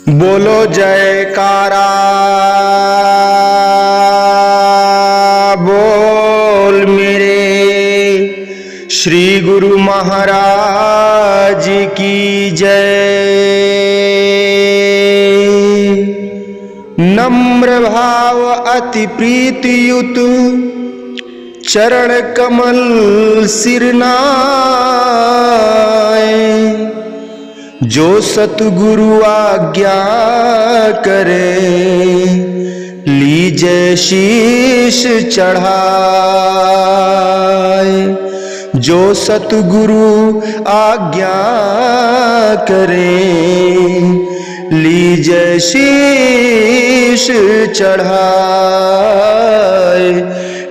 बोलो जयकारा बोल मेरे श्री गुरु महाराज की जय। नम्र भाव अति प्रीति युत चरण कमल सिर नाय, जो सतगुरु आज्ञा करे लीजे शीश चढ़ाए। जो सतगुरु आज्ञा करे लीजे शीश चढ़ाए,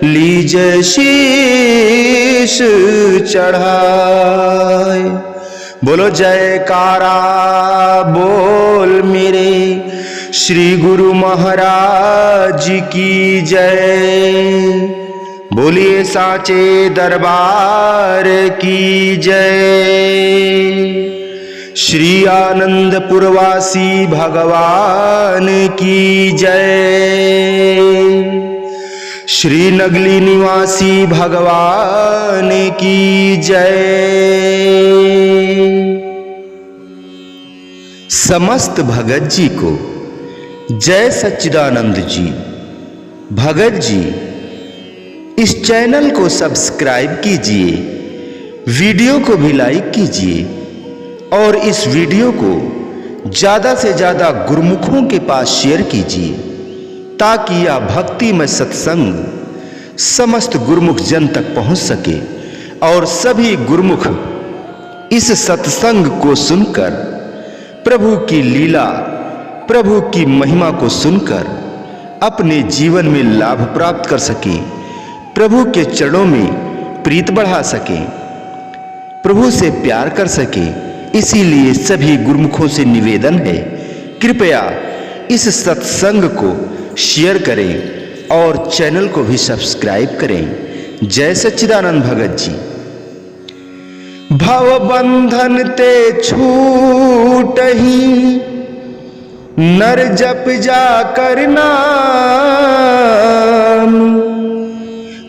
लीजे शीश चढ़ाए। बोलो जयकारा बोल मेरे श्री गुरु महाराज की जय। बोलिए साचे दरबार की जय। श्री आनंदपुरवासी भगवान की जय। श्री नगली निवासी भगवान की जय। समस्त भगत जी को जय सच्चिदानंद जी। भगत जी इस चैनल को सब्सक्राइब कीजिए, वीडियो को भी लाइक कीजिए और इस वीडियो को ज्यादा से ज्यादा गुरुमुखों के पास शेयर कीजिए, ताकि यह भक्तिमय सत्संग समस्त गुरुमुख जन तक पहुंच सके और सभी गुरुमुख इस सत्संग को सुनकर प्रभु की लीला, प्रभु की महिमा को सुनकर अपने जीवन में लाभ प्राप्त कर सके, प्रभु के चरणों में प्रीत बढ़ा सके, प्रभु से प्यार कर सके। इसीलिए सभी गुरुमुखों से निवेदन है, कृपया इस सत्संग को शेयर करें और चैनल को भी सब्सक्राइब करें। जय सच्चिदानंद भगत जी। भव बंधन ते छूटहि नर जप जा कर नाम,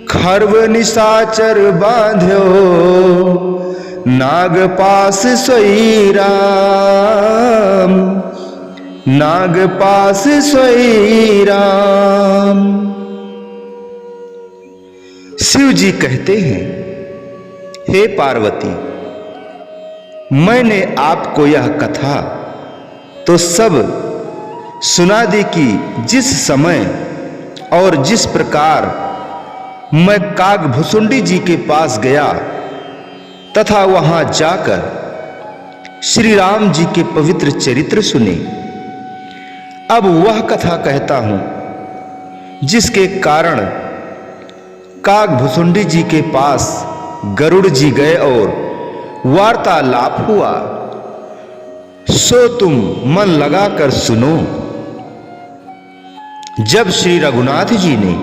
खर्व निशाचर बांध्यो नाग पास सोई राम, नाग पास सोई राम। शिव जी कहते हैं, हे पार्वती, मैंने आपको यह कथा तो सब सुना दी कि जिस समय और जिस प्रकार मैं कागभुसुंडी जी के पास गया तथा वहां जाकर श्री राम जी के पवित्र चरित्र सुने। अब वह कथा कहता हूं जिसके कारण कागभुसुंडी जी के पास गरुड़ जी गए और वार्तालाप हुआ, सो तुम मन लगाकर सुनो। जब श्री रघुनाथ जी ने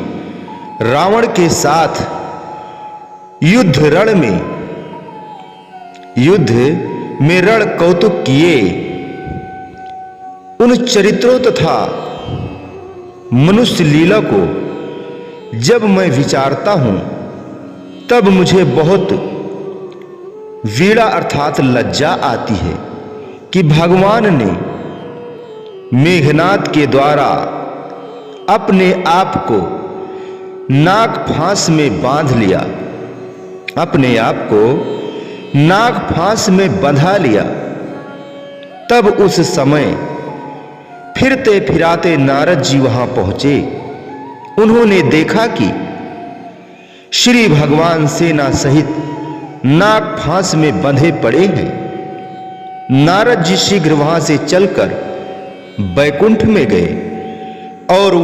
रावण के साथ युद्ध में रण कौतुक किए, उन चरित्रों तथा मनुष्य लीला को जब मैं विचारता हूं तब मुझे बहुत वीड़ा अर्थात लज्जा आती है कि भगवान ने मेघनाद के द्वारा अपने आप को नाग फांस में बांध लिया, अपने आप को नाग फांस में बंधा लिया। तब उस समय फिरते फिराते नारद जी वहां पहुंचे। उन्होंने देखा कि श्री भगवान सेना सहित नाग फांस में बंधे पड़े हैं। नारद जी शीघ्र वहां से चलकर बैकुंठ में गए और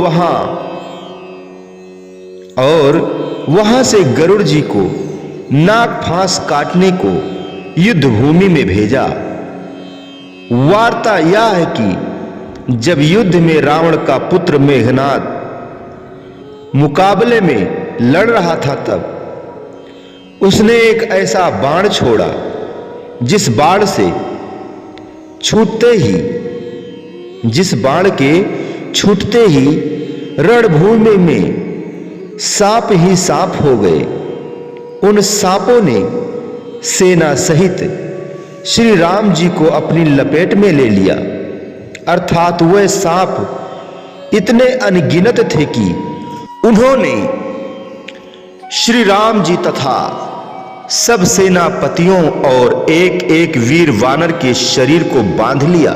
वहां से गरुड़ जी को नाग फांस काटने को युद्ध भूमि में भेजा। वार्ता यह है कि जब युद्ध में रावण का पुत्र मेघनाद मुकाबले में लड़ रहा था, तब उसने एक ऐसा बाण छोड़ा जिस बाण से छूटते ही जिस बाण के छूटते ही रणभूमि में सांप ही सांप हो गए। उन सांपों ने सेना सहित श्री राम जी को अपनी लपेट में ले लिया, अर्थात वह सांप इतने अनगिनत थे कि उन्होंने श्री राम जी तथा सब सेनापतियों और एक एक वीर वानर के शरीर को बांध लिया।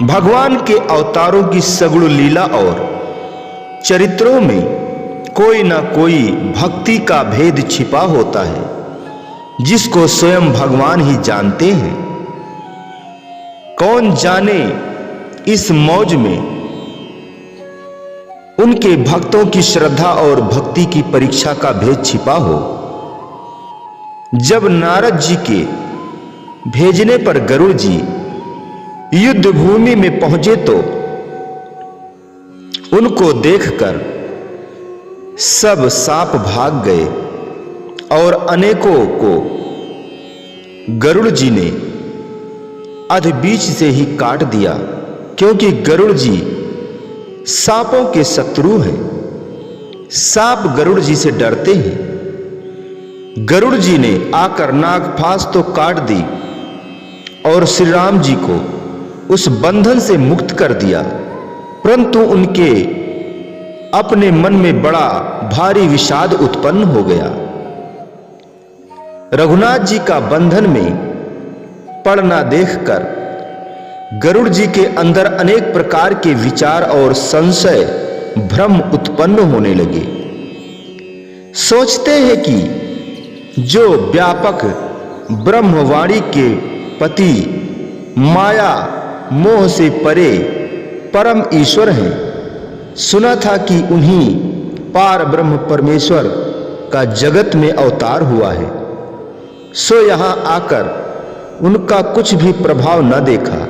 भगवान के अवतारों की सगुण लीला और चरित्रों में कोई ना कोई भक्ति का भेद छिपा होता है, जिसको स्वयं भगवान ही जानते हैं। कौन जाने इस मौज में उनके भक्तों की श्रद्धा और भक्ति की परीक्षा का भेद छिपा हो। जब नारद जी के भेजने पर गरुड़ जी युद्ध भूमि में पहुंचे तो उनको देखकर सब सांप भाग गए और अनेकों को गरुड़ जी ने अध बीच से ही काट दिया, क्योंकि गरुड़ जी सांपों के शत्रु हैं। सांप गरुड़ जी से डरते हैं। गरुड़ जी ने आकर नागफांस तो काट दी और श्री राम जी को उस बंधन से मुक्त कर दिया, परंतु उनके अपने मन में बड़ा भारी विषाद उत्पन्न हो गया। रघुनाथ जी का बंधन में पड़ना देखकर गरुड़ जी के अंदर अनेक प्रकार के विचार और संशय भ्रम उत्पन्न होने लगे। सोचते हैं कि जो व्यापक ब्रह्मवाणी के पति माया मोह से परे परम ईश्वर हैं। सुना था कि उन्हीं पार ब्रह्म परमेश्वर का जगत में अवतार हुआ है, सो यहां आकर उनका कुछ भी प्रभाव न देखा,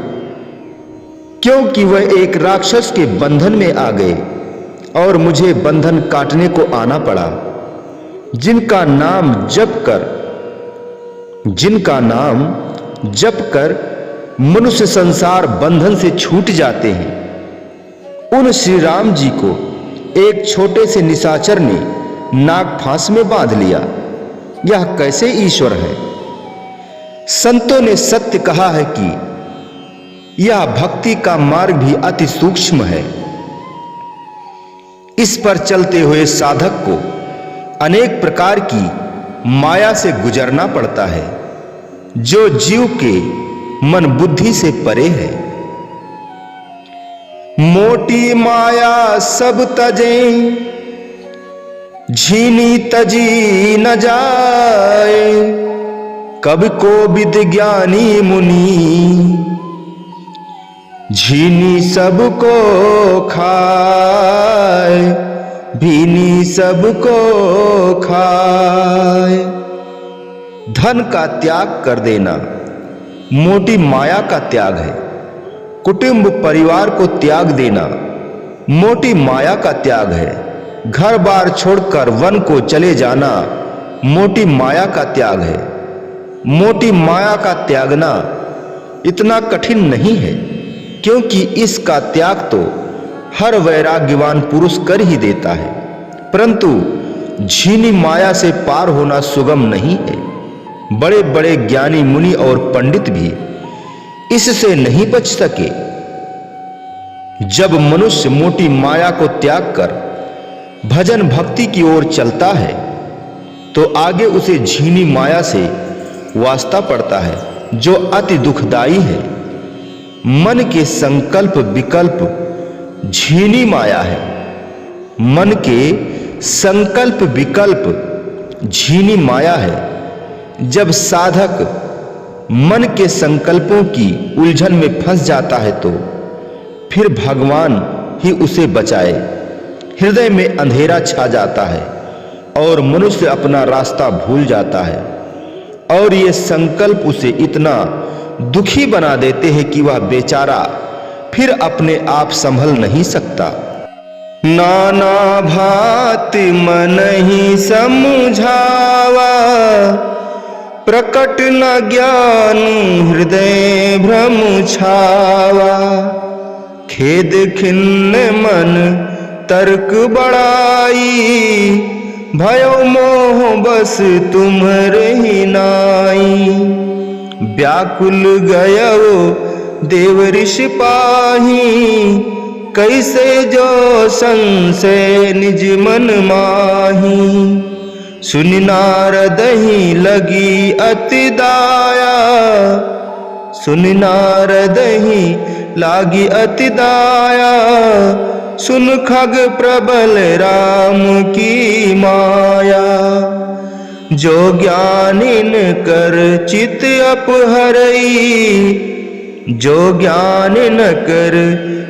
क्योंकि वह एक राक्षस के बंधन में आ गए और मुझे बंधन काटने को आना पड़ा। जिनका नाम जप कर मनुष्य संसार बंधन से छूट जाते हैं, उन श्री राम जी को एक छोटे से निशाचर ने नागफांस में बांध लिया। यह कैसे ईश्वर है? संतों ने सत्य कहा है कि यह भक्ति का मार्ग भी अति सूक्ष्म है। इस पर चलते हुए साधक को अनेक प्रकार की माया से गुजरना पड़ता है, जो जीव के मन बुद्धि से परे है। मोटी माया सब तजे, झीनी तजी न जाए, कब को विद ज्ञानी मुनि, झीनी सबको खाए, भीनी सबको खाए। धन का त्याग कर देना मोटी माया का त्याग है। कुटुंब परिवार को त्याग देना मोटी माया का त्याग है। घर बार छोड़कर वन को चले जाना मोटी माया का त्याग है। मोटी माया का त्यागना इतना कठिन नहीं है, क्योंकि इसका त्याग तो हर वैराग्यवान पुरुष कर ही देता है, परंतु झीनी माया से पार होना सुगम नहीं है। बड़े बड़े ज्ञानी मुनि और पंडित भी इससे नहीं बच सके। जब मनुष्य मोटी माया को त्याग कर भजन भक्ति की ओर चलता है, तो आगे उसे झीनी माया से वास्ता पड़ता है, जो अति दुखदाई है। मन के संकल्प विकल्प झीनी माया है। मन के संकल्प विकल्प झीनी माया है। जब साधक मन के संकल्पों की उलझन में फंस जाता है, तो फिर भगवान ही उसे बचाए। हृदय में अंधेरा छा जाता है और मनुष्य अपना रास्ता भूल जाता है, और ये संकल्प उसे इतना दुखी बना देते हैं कि वह बेचारा फिर अपने आप संभल नहीं सकता। नाना भांति मन ही समझावा, प्रकट न ज्ञान हृदय भ्रम छावा। खेद खिन्न मन तर्क बड़ाई, भयो मोह बस तुम्हरे नाई। व्याकुल गयो देव ऋषि पाही, कैसे जो संशय निज मन माही। सुनि नारद ही लगी अति दाया, सुनि नारद ही लागी अति दाया। सुन खग प्रबल राम की माया, जो ज्ञानिन कर चित अपहरई। जो ज्ञानिन कर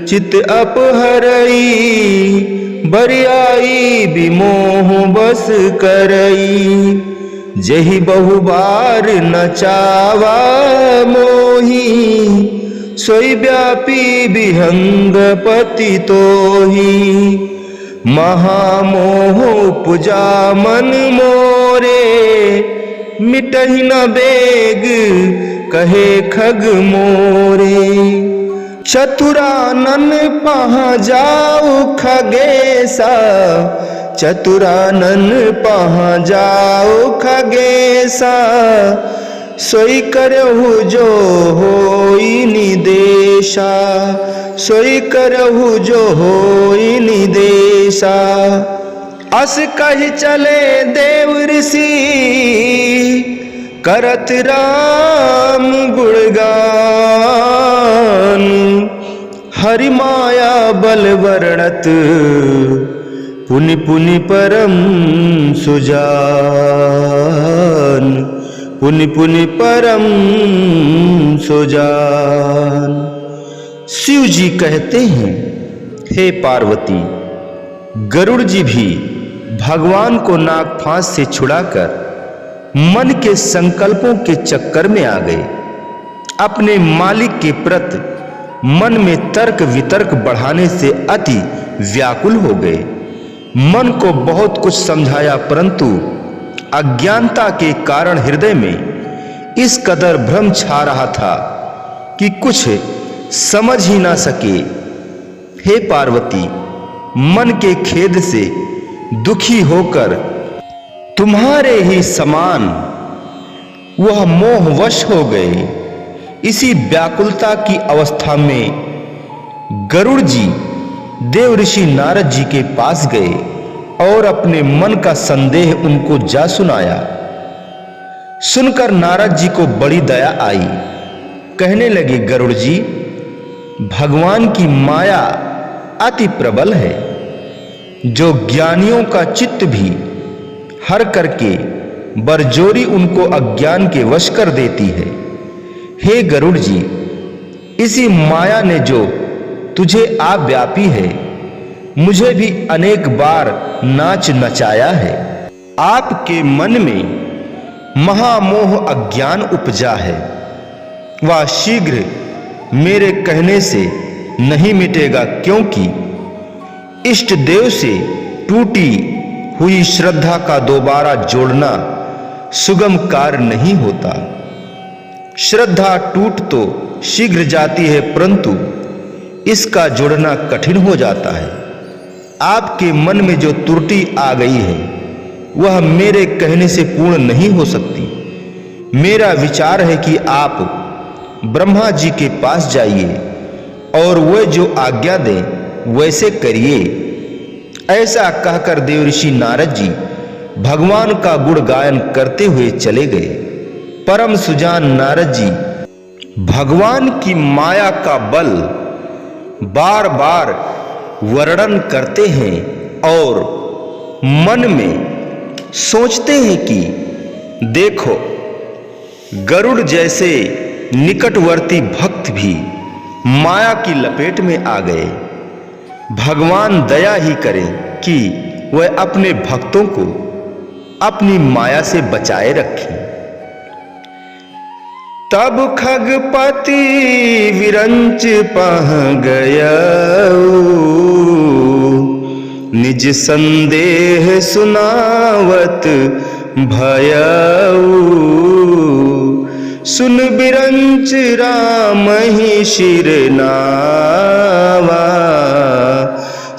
चित अपहरई, बरियाई विमोह बस करई। जहि बहु बार नचावा मोही, सोई व्यापी विहंग पति तोही। महामोह उपजा मन मोरे, मिटहि न बेग कहे खग मोरे। चतुरानन पहाँ जाऊ खगेसा, चतुरानन पहाँ जाऊ खगेसा। सोई करहु जो होई निदेशा, सोई करहु जो होई निदेशा। अस कहि चले देव ऋषि, करत राम गुणगान। हरि माया बल वर्णत, पुनि पुनि परम सुजान। पुनि पुनि परम सुजान। शिव जी कहते हैं, हे पार्वती, गरुड़ जी भी भगवान को नाग फांस से छुड़ाकर मन के संकल्पों के चक्कर में आ गए। अपने मालिक के प्रति मन में तर्क वितर्क बढ़ाने से अति व्याकुल हो गए। मन को बहुत कुछ समझाया, परंतु अज्ञानता के कारण हृदय में इस कदर भ्रम छा रहा था कि कुछ समझ ही ना सके। हे पार्वती, मन के खेद से दुखी होकर तुम्हारे ही समान वह मोहवश हो गए। इसी व्याकुलता की अवस्था में गरुड़ जी देव ऋषि नारद जी के पास गए और अपने मन का संदेह उनको जा सुनाया। सुनकर नारद जी को बड़ी दया आई। कहने लगे, गरुड़ जी, भगवान की माया अति प्रबल है, जो ज्ञानियों का चित्त भी हर करके बरजोरी उनको अज्ञान के वश कर देती है। हे गरुड़ जी, इसी माया ने जो तुझे व्यापी है, मुझे भी अनेक बार नाच नचाया है। आपके मन में महामोह अज्ञान उपजा है, वह शीघ्र मेरे कहने से नहीं मिटेगा, क्योंकि इष्ट देव से टूटी हुई श्रद्धा का दोबारा जोड़ना सुगम कार्य नहीं होता। श्रद्धा टूट तो शीघ्र जाती है, परंतु इसका जोड़ना कठिन हो जाता है। आपके मन में जो त्रुटि आ गई है, वह मेरे कहने से पूर्ण नहीं हो सकती। मेरा विचार है कि आप ब्रह्मा जी के पास जाइए और वह जो आज्ञा दें वैसे करिए। ऐसा कहकर देव ऋषि नारद जी भगवान का गुण गायन करते हुए चले गए। परम सुजान नारद जी भगवान की माया का बल बार बार वर्णन करते हैं और मन में सोचते हैं कि देखो, गरुड़ जैसे निकटवर्ती भक्त भी माया की लपेट में आ गए। भगवान दया ही करें कि वह अपने भक्तों को अपनी माया से बचाए रखें। तब खगपति विरंच पह गया, निज संदेह सुनावत भयऊ। सुन बिरंच राम ही शिर नावा,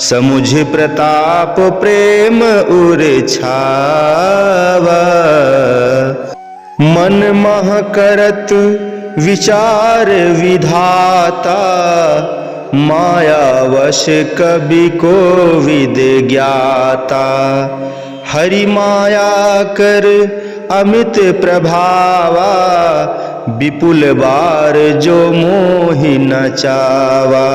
समुझ प्रताप प्रेम उर छावा। मन मह करत विचार विधाता, मायावश कवि को विद ज्ञाता। हरि माया कर अमित प्रभावा, विपुल बार जो मोहि न चावा।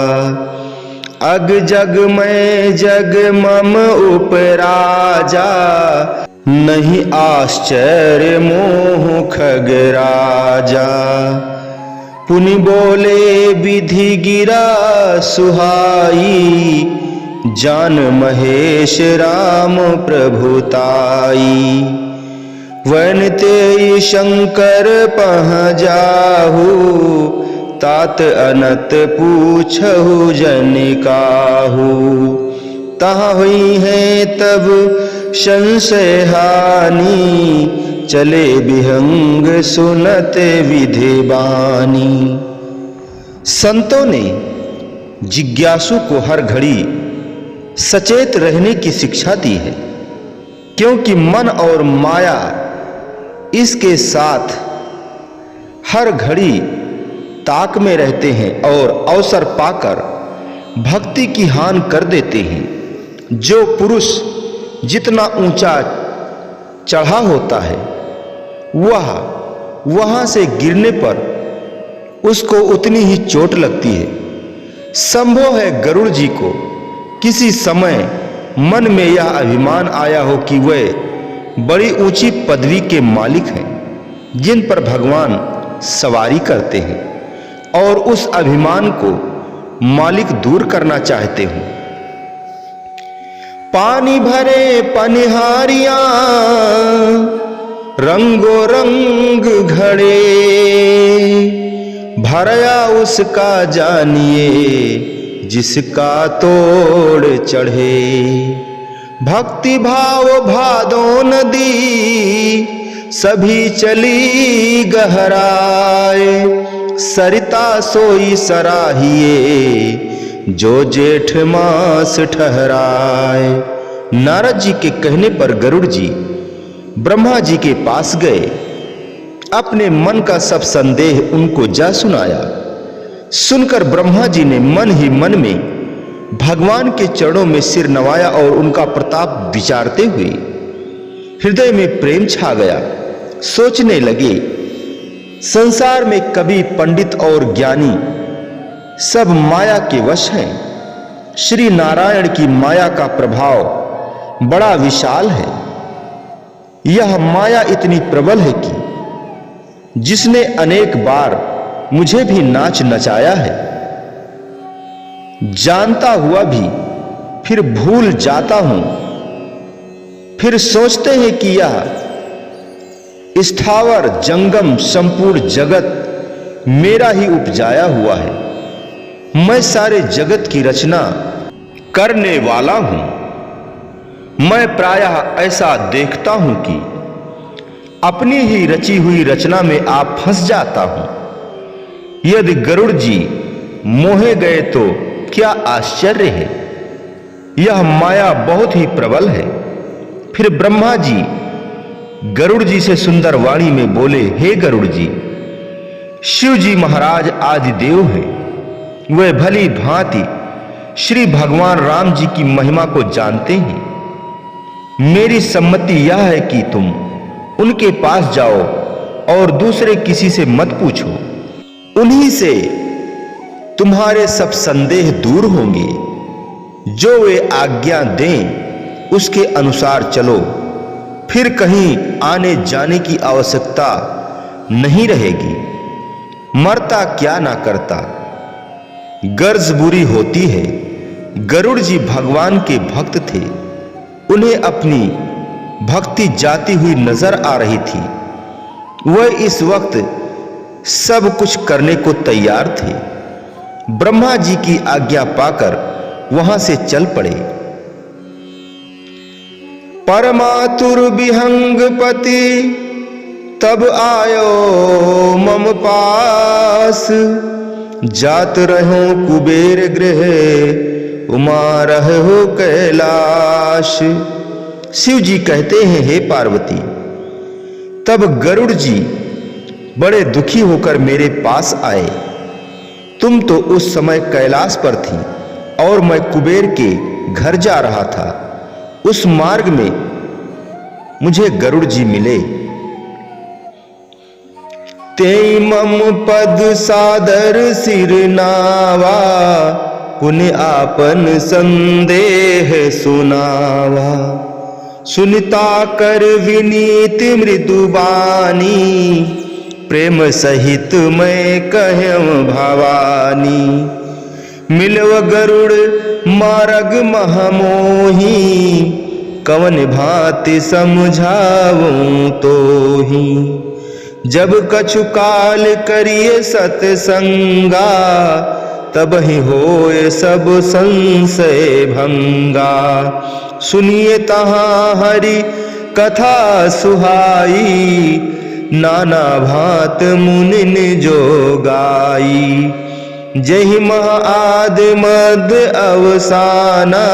अग जग में जग मम उपराजा, नहीं आश्चर्य मोह खग राजा। पुनि बोले विधि गिरा सुहाई, जान महेश राम प्रभुताई। वन ते शंकर पह जाहू, तात अनत पूछहु जन काहू। तहाँ हुई है तब संशय हानि, चले विहंग सुनत विधि बानी। संतों ने जिज्ञासु को हर घड़ी सचेत रहने की शिक्षा दी है, क्योंकि मन और माया इसके साथ हर घड़ी ताक में रहते हैं और अवसर पाकर भक्ति की हानि कर देते हैं। जो पुरुष जितना ऊंचा चढ़ा होता है, वह वहां से गिरने पर उसको उतनी ही चोट लगती है। संभव है गरुड़ जी को किसी समय मन में यह अभिमान आया हो कि वे बड़ी ऊंची पदवी के मालिक हैं, जिन पर भगवान सवारी करते हैं, और उस अभिमान को मालिक दूर करना चाहते हो। पानी भरे पनिहारियां रंगो रंग घड़े, भरया उसका जानिए जिसका तोड़ चढ़े। भक्ति भाव भादो नदी सभी चली गहराए, सरिता सोई सराहिए जो जेठ मास ठहराए। नारद जी के कहने पर गरुड़ जी ब्रह्मा जी के पास गए, अपने मन का सब संदेह उनको जा सुनाया। सुनकर ब्रह्मा जी ने मन ही मन में भगवान के चरणों में सिर नवाया और उनका प्रताप विचारते हुए हृदय में प्रेम छा गया। सोचने लगे, संसार में कवि पंडित और ज्ञानी सब माया के वश हैं। श्री नारायण की माया का प्रभाव बड़ा विशाल है। यह माया इतनी प्रबल है कि जिसने अनेक बार मुझे भी नाच नचाया है। जानता हुआ भी फिर भूल जाता हूं, फिर सोचते हैं कि यह स्थावर जंगम संपूर्ण जगत मेरा ही उपजाया हुआ है। मैं सारे जगत की रचना करने वाला हूं। मैं प्रायः ऐसा देखता हूं कि अपनी ही रची हुई रचना में आप फंस जाता हूं। यदि गरुड़ जी मोहे गए तो क्या आश्चर्य है। यह माया बहुत ही प्रबल है। फिर ब्रह्मा जी गरुड़ जी से सुंदर वाणी में बोले, हे गरुड़ जी, शिव जी महाराज आदि देव हैं। वे भली भांति श्री भगवान राम जी की महिमा को जानते हैं। मेरी सम्मति यह है कि तुम उनके पास जाओ और दूसरे किसी से मत पूछो। उन्हीं से तुम्हारे सब संदेह दूर होंगे। जो वे आज्ञा दें उसके अनुसार चलो, फिर कहीं आने जाने की आवश्यकता नहीं रहेगी। मरता क्या ना करता, गर्ज बुरी होती है। गरुड़ जी भगवान के भक्त थे। उन्हें अपनी भक्ति जाती हुई नजर आ रही थी। वह इस वक्त सब कुछ करने को तैयार थे। ब्रह्मा जी की आज्ञा पाकर वहां से चल पड़े। परमातुर विहंगपति तब आयो मम पास, जात रहो कुबेर गृह उमा रहो कैलाश। शिव जी कहते हैं, हे पार्वती, तब गरुड़ जी बड़े दुखी होकर मेरे पास आए। तुम तो उस समय कैलाश पर थी और मैं कुबेर के घर जा रहा था। उस मार्ग में मुझे गरुड़ जी मिले। ते मम पद सादर सिर नावा, पुण्य आपन संदेह सुनावा। सुनता कर विनीत मृदुबानी, प्रेम सहित मैं कहूं भवानी। मिलव गरुड़ मार्ग महमोही, कवन भांति समझाऊं तोही। जब कछु काल करिए सतसंगा, तब ही होए सब संशय भंगा। सुनिए तहाँ हरि कथा सुहाई, नाना भांत मुनिन जो गाई। जहि महा आदि मध्य अवसाना,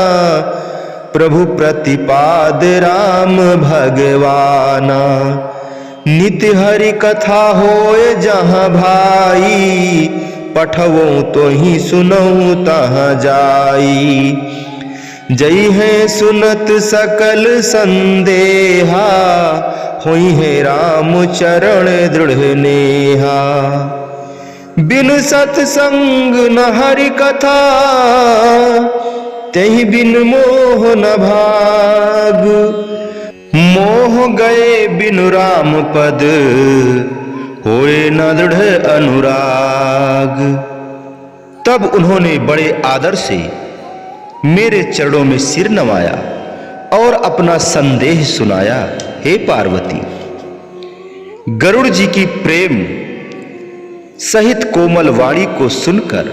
प्रभु प्रतिपाद राम भगवाना। नित्य हरि कथा होए जहाँ भाई, पठवो तो ही सुनऊ तहाँ जाई। जई है सुनत सकल संदेहा, होई है राम चरण दृढ़ नेहा। बिन सत्संग न हरि कथा, तेहि बिन मोह न भाग। मोह गए बिनु राम पद, होए न दृढ़ अनुराग। तब उन्होंने बड़े आदर से मेरे चरणों में सिर नवाया और अपना संदेह सुनाया। हे पार्वती, गरुड़ जी की प्रेम सहित कोमल वाणी को सुनकर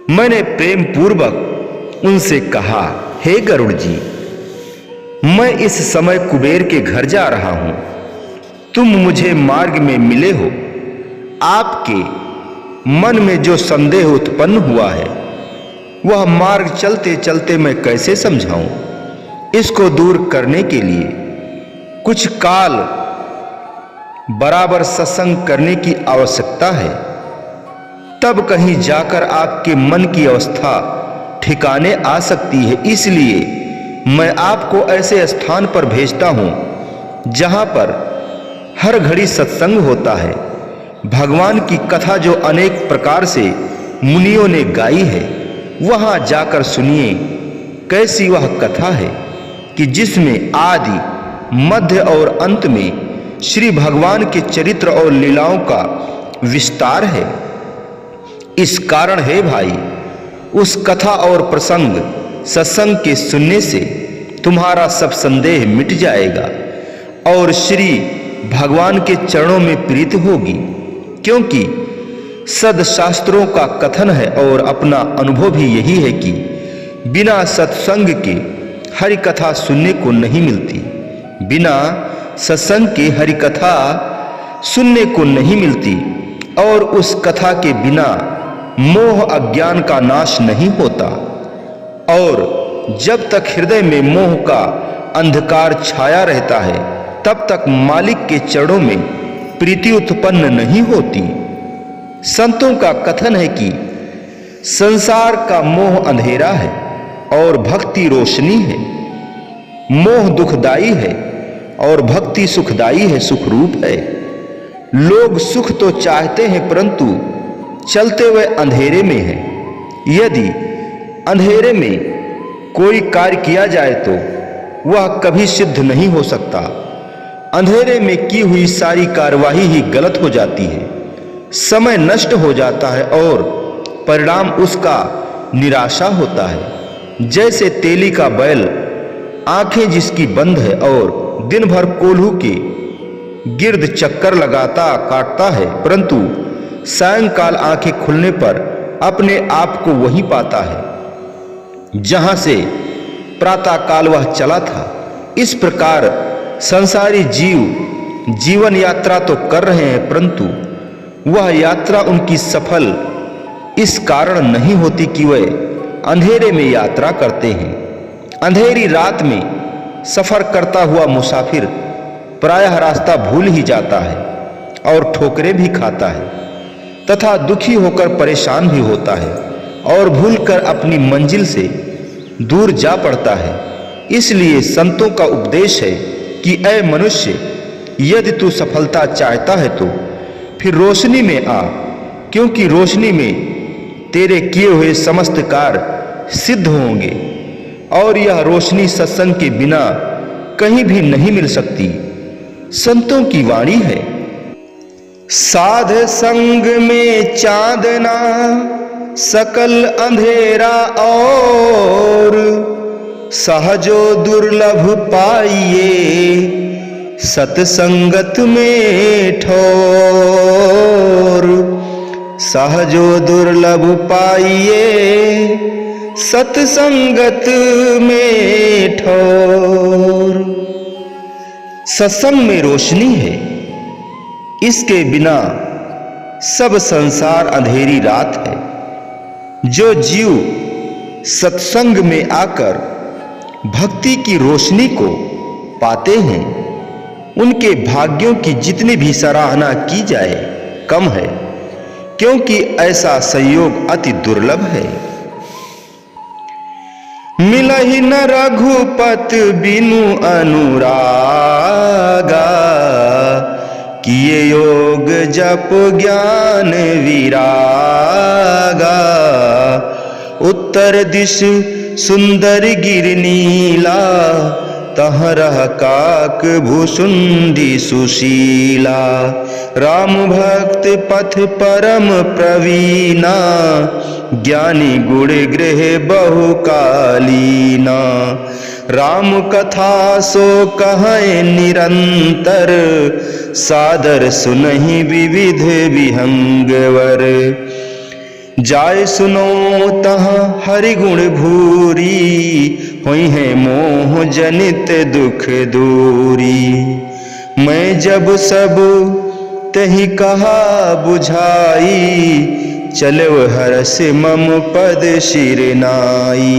मैंने प्रेम पूर्वक उनसे कहा, हे गरुड़ जी, मैं इस समय कुबेर के घर जा रहा हूं। तुम मुझे मार्ग में मिले हो। आपके मन में जो संदेह उत्पन्न हुआ है, वह मार्ग चलते चलते मैं कैसे समझाऊं? इसको दूर करने के लिए कुछ काल बराबर सत्संग करने की आवश्यकता है। तब कहीं जाकर आपके मन की अवस्था ठिकाने आ सकती है। इसलिए मैं आपको ऐसे स्थान पर भेजता हूं जहां पर हर घड़ी सत्संग होता है। भगवान की कथा जो अनेक प्रकार से मुनियों ने गाई है, वहां जाकर सुनिए कैसी वह कथा है कि जिसमें आदि मध्य और अंत में श्री भगवान के चरित्र और लीलाओं का विस्तार है। इस कारण है भाई, उस कथा और प्रसंग सत्संग के सुनने से तुम्हारा सब संदेह मिट जाएगा और श्री भगवान के चरणों में प्रीति होगी। क्योंकि सदशास्त्रों का कथन है और अपना अनुभव भी यही है कि बिना सत्संग के हरि कथा सुनने को नहीं मिलती। बिना सत्संग के हरि कथा सुनने को नहीं मिलती और उस कथा के बिना मोह अज्ञान का नाश नहीं होता। और जब तक हृदय में मोह का अंधकार छाया रहता है, तब तक मालिक के चरणों में प्रीति उत्पन्न नहीं होती। संतों का कथन है कि संसार का मोह अंधेरा है और भक्ति रोशनी है। मोह दुखदाई है और भक्ति सुखदाई है, सुखरूप है। लोग सुख तो चाहते हैं परंतु चलते हुए अंधेरे में है। यदि अंधेरे में कोई कार्य किया जाए तो वह कभी सिद्ध नहीं हो सकता। अंधेरे में की हुई सारी कार्यवाही ही गलत हो जाती है, समय नष्ट हो जाता है और परिणाम उसका निराशा होता है। जैसे तेली का बैल, आंखें जिसकी बंद है और दिन भर कोल्हू के गिर्द चक्कर लगाता काटता है, परंतु सायंकाल आंखें खुलने पर अपने आप को वही पाता है जहां से प्रातः काल वह चला था। इस प्रकार संसारी जीव जीवन यात्रा तो कर रहे हैं, परंतु वह यात्रा उनकी सफल इस कारण नहीं होती कि वे अंधेरे में यात्रा करते हैं। अंधेरी रात में सफर करता हुआ मुसाफिर प्रायः रास्ता भूल ही जाता है और ठोकरें भी खाता है तथा दुखी होकर परेशान भी होता है और भूलकर अपनी मंजिल से दूर जा पड़ता है। इसलिए संतों का उपदेश है कि ऐ मनुष्य, यदि तू सफलता चाहता है तो फिर रोशनी में आ, क्योंकि रोशनी में तेरे किए हुए समस्त कार्य सिद्ध होंगे और यह रोशनी सत्संग के बिना कहीं भी नहीं मिल सकती। संतों की वाणी है, साध संग में चांदना सकल अंधेरा और सहजो दुर्लभ पाइए सतसंगत में ठोर। सहजो दुर्लभ पाइए सतसंगत में ठोर। सत्संग में रोशनी है, इसके बिना सब संसार अंधेरी रात है। जो जीव सत्संग में आकर भक्ति की रोशनी को पाते हैं, उनके भाग्यों की जितनी भी सराहना की जाए कम है, क्योंकि ऐसा संयोग अति दुर्लभ है। मिलहि न रघुपत बिनु अनुरागा, किए योग जप ज्ञान विरागा। उत्तर दिश सुंदर गिर नीला, तहाँ रह काक भुसुंडी सुशीला। राम भक्त पथ परम प्रवीणा, ज्ञानी गुण गृह बहुकालीना। राम कथा सो कहे निरंतर, सादर सुनहि विविध विहंगवर। जाय सुनो तहाँ हरि गुण भूरी, हुई है मोह जनित दुख दूरी। मैं जब सब तही कहा बुझाई, चलो हरस मम पद शिर नाई।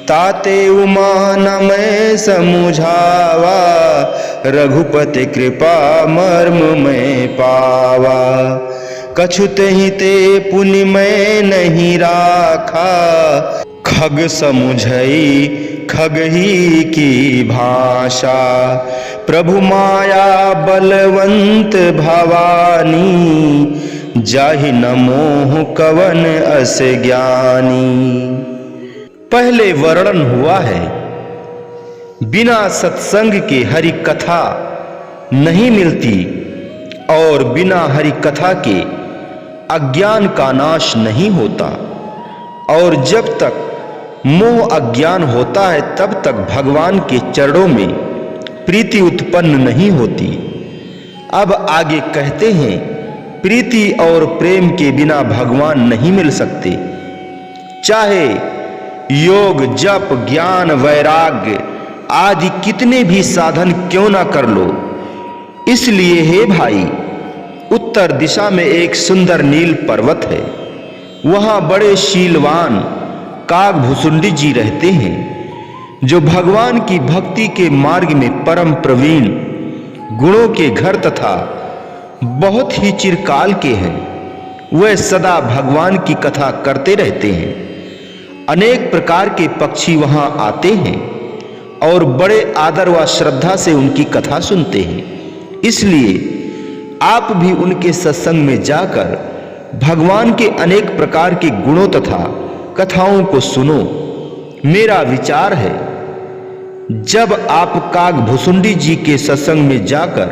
ताते उमा न मैं समुझावा, रघुपति कृपा मर्म में पावा। कछुत ही ते पुनि मैं नहीं राखा, खग समुझई खग ही की भाषा। प्रभु माया बलवंत भवानी, जाहि न मोह कवन अस ज्ञानी। पहले वर्णन हुआ है, बिना सत्संग के हरि कथा नहीं मिलती और बिना हरि कथा के अज्ञान का नाश नहीं होता। और जब तक मोह अज्ञान होता है तब तक भगवान के चरणों में प्रीति उत्पन्न नहीं होती। अब आगे कहते हैं, प्रीति और प्रेम के बिना भगवान नहीं मिल सकते। चाहे योग जप ज्ञान वैराग्य आदि कितने भी साधन क्यों ना कर लो। इसलिए हे भाई, उत्तर दिशा में एक सुंदर नील पर्वत है, वहां बड़े शीलवान काकभुसुंडी जी रहते हैं, जो भगवान की भक्ति के मार्ग में परम प्रवीण, गुणों के घर तथा बहुत ही चिरकाल के हैं। वे सदा भगवान की कथा करते रहते हैं। अनेक प्रकार के पक्षी वहां आते हैं और बड़े आदर व श्रद्धा से उनकी कथा सुनते हैं। इसलिए आप भी उनके सत्संग में जाकर भगवान के अनेक प्रकार के गुणों तथा कथाओं को सुनो। मेरा विचार है, जब आप काकभुसुंडी जी के सत्संग में जाकर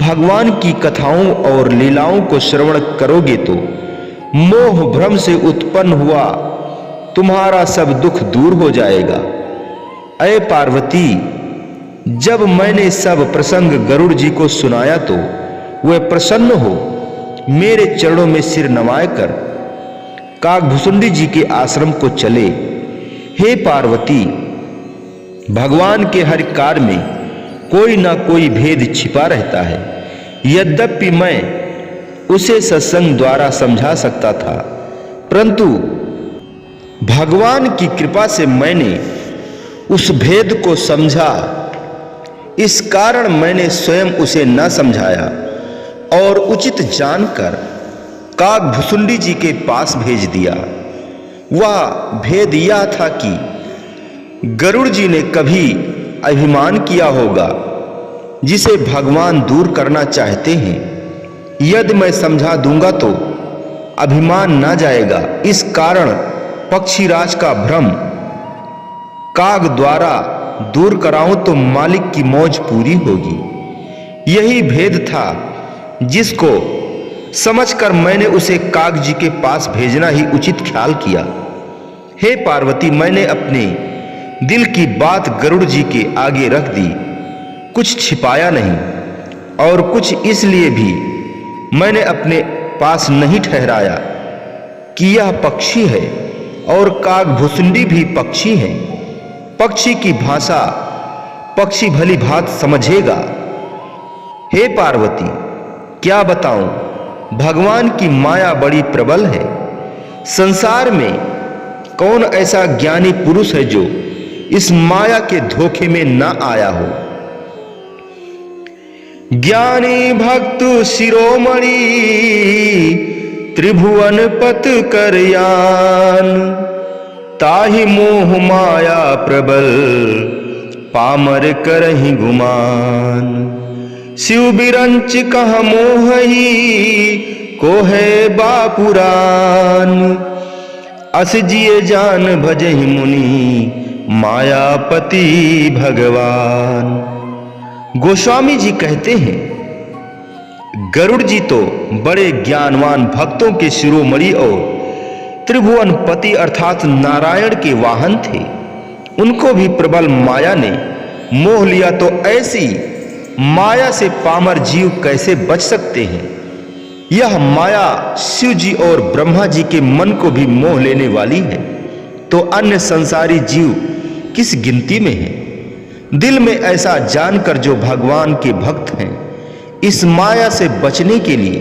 भगवान की कथाओं और लीलाओं को श्रवण करोगे तो मोह भ्रम से उत्पन्न हुआ तुम्हारा सब दुख दूर हो जाएगा। अय पार्वती, जब मैंने सब प्रसंग गरुड़ जी को सुनाया तो वे प्रसन्न हो मेरे चरणों में सिर नवाए कर काकभुसुंडी जी के आश्रम को चले। हे पार्वती, भगवान के हर कार्य में कोई ना कोई भेद छिपा रहता है। यद्यपि मैं उसे सत्संग द्वारा समझा सकता था, परंतु भगवान की कृपा से मैंने उस भेद को समझा। इस कारण मैंने स्वयं उसे न समझाया और उचित जानकर काकभुसुंडी जी के पास भेज दिया। वह भेद यह था कि गरुड़ जी ने कभी अभिमान किया होगा, जिसे भगवान दूर करना चाहते हैं। यदि मैं समझा दूंगा तो अभिमान ना जाएगा। इस कारण पक्षीराज का भ्रम काग द्वारा दूर कराऊं तो मालिक की मौज पूरी होगी। यही भेद था जिसको समझकर मैंने उसे काग जी के पास भेजना ही उचित ख्याल किया। हे पार्वती, मैंने अपने दिल की बात गरुड़ जी के आगे रख दी, कुछ छिपाया नहीं। और कुछ इसलिए भी मैंने अपने पास नहीं ठहराया कि यह पक्षी है और काकभुसुंडी भी पक्षी है। पक्षी की भाषा पक्षी भली भांत समझेगा। हे पार्वती, क्या बताऊं, भगवान की माया बड़ी प्रबल है। संसार में कौन ऐसा ज्ञानी पुरुष है जो इस माया के धोखे में न आया हो। ज्ञानी भक्त शिरोमणि त्रिभुवन पत करयान, ताहि मोह माया प्रबल पामर करहि गुमान। शिव बिरंच कह मोहही को है बापुरान, अस जिए जान भजहि मुनि मायापति भगवान। गोस्वामी जी कहते हैं, गरुड़ जी तो बड़े ज्ञानवान भक्तों के शिरोमणि और त्रिभुवन पति अर्थात नारायण के वाहन थे। उनको भी प्रबल माया ने मोह लिया, तो ऐसी माया से पामर जीव कैसे बच सकते हैं। यह माया शिव जी और ब्रह्मा जी के मन को भी मोह लेने वाली है, तो अन्य संसारी जीव किस गिनती में है। दिल में ऐसा जानकर जो भगवान के भक्त हैं, इस माया से बचने के लिए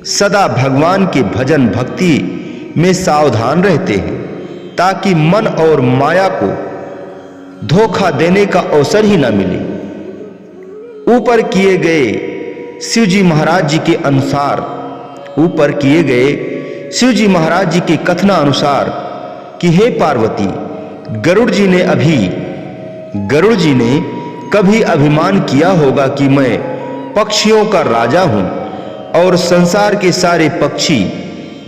सदा भगवान के भजन भक्ति में सावधान रहते हैं, ताकि मन और माया को धोखा देने का अवसर ही न मिले। ऊपर किए गए शिवजी महाराज जी के अनुसार, ऊपर किए गए शिवजी महाराज जी के कथनानुसार कि हे पार्वती, गरुड़ जी ने कभी अभिमान किया होगा कि मैं पक्षियों का राजा हूं और संसार के सारे पक्षी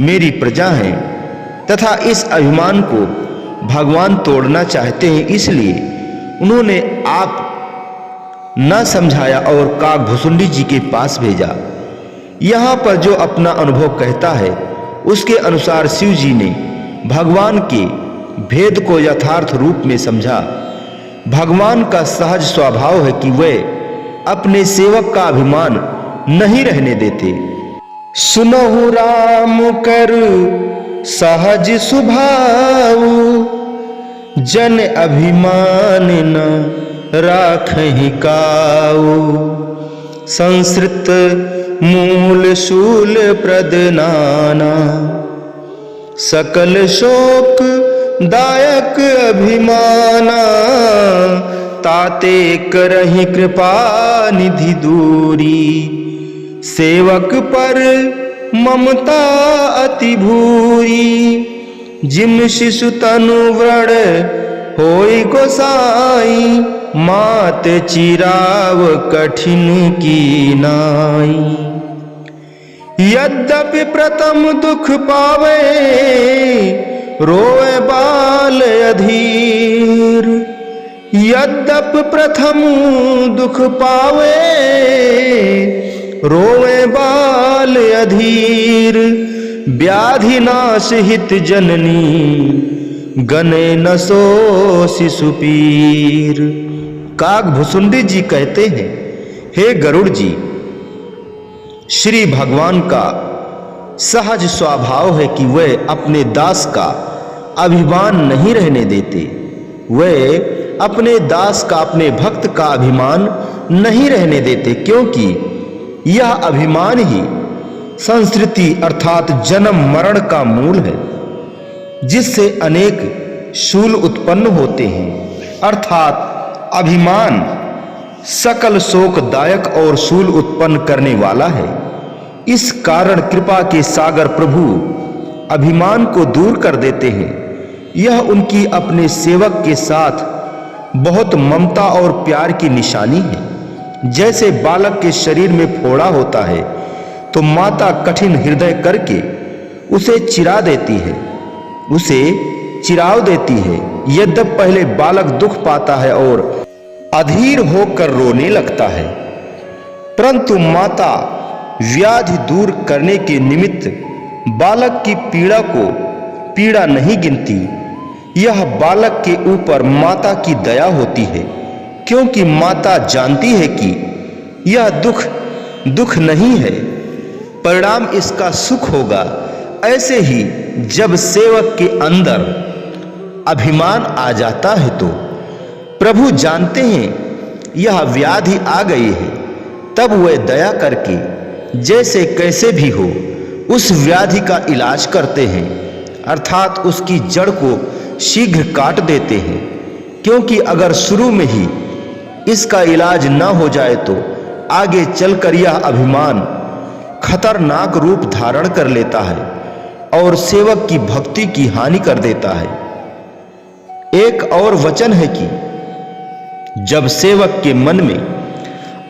मेरी प्रजा हैं, तथा इस अभिमान को भगवान तोड़ना चाहते हैं। इसलिए उन्होंने आप न समझाया और काकभुसुंडी जी के पास भेजा। यहां पर जो अपना अनुभव कहता है, उसके अनुसार शिव जी ने भगवान के भेद को यथार्थ रूप में समझा। भगवान का सहज स्वभाव है कि वे अपने सेवक का अभिमान नहीं रहने देते। सुनहु राम कर सहज स्वभाव, जन अभिमान न राखहि काऊ। संस्कृत मूल शूल प्रद नाना, सकल शोक दायक अभिमाना। ताते करहि कृपा निधि दूरी, सेवक पर ममता अति भूरी। जिम शिशु तनु व्रण होई गोसाई, मात चिराव कठिन की नाई। यद्यपि प्रथम दुख पावे, रोए बाल अधीर। यद्यपि प्रथम दुख पावे, रोए बाल अधीर। व्याधि नाश हित जननी, गने न सो शिशु पीर। काकभुसुंडी जी कहते हैं, हे गरुड़ जी, श्री भगवान का सहज स्वभाव है कि वे अपने दास का अभिमान नहीं रहने देते। वे अपने दास का, अपने भक्त का अभिमान नहीं रहने देते, क्योंकि यह अभिमान ही संस्कृति अर्थात जन्म मरण का मूल है, जिससे अनेक शूल उत्पन्न होते हैं। अर्थात अभिमान सकल शोकदायक और शूल उत्पन्न करने वाला है। इस कारण कृपा के सागर प्रभु अभिमान को दूर कर देते हैं। यह उनकी अपने सेवक के साथ बहुत ममता और प्यार की निशानी है। जैसे बालक के शरीर में फोड़ा होता है तो माता कठिन हृदय करके उसे चिरा देती है, उसे चिराव देती है। यद्यपि पहले बालक दुख पाता है और अधीर होकर रोने लगता है, परंतु माता व्याधि दूर करने के निमित्त बालक की पीड़ा को पीड़ा नहीं गिनती। यह बालक के ऊपर माता की दया होती है, क्योंकि माता जानती है कि यह दुख नहीं है, परिणाम इसका सुख होगा। ऐसे ही जब सेवक के अंदर अभिमान आ जाता है तो प्रभु जानते हैं यह व्याधि आ गई है, तब वह दया करके जैसे कैसे भी हो उस व्याधि का इलाज करते हैं, अर्थात उसकी जड़ को शीघ्र काट देते हैं। क्योंकि अगर शुरू में ही इसका इलाज न हो जाए तो आगे चलकर यह अभिमान खतरनाक रूप धारण कर लेता है और सेवक की भक्ति की हानि कर देता है। एक और वचन है कि जब सेवक के मन में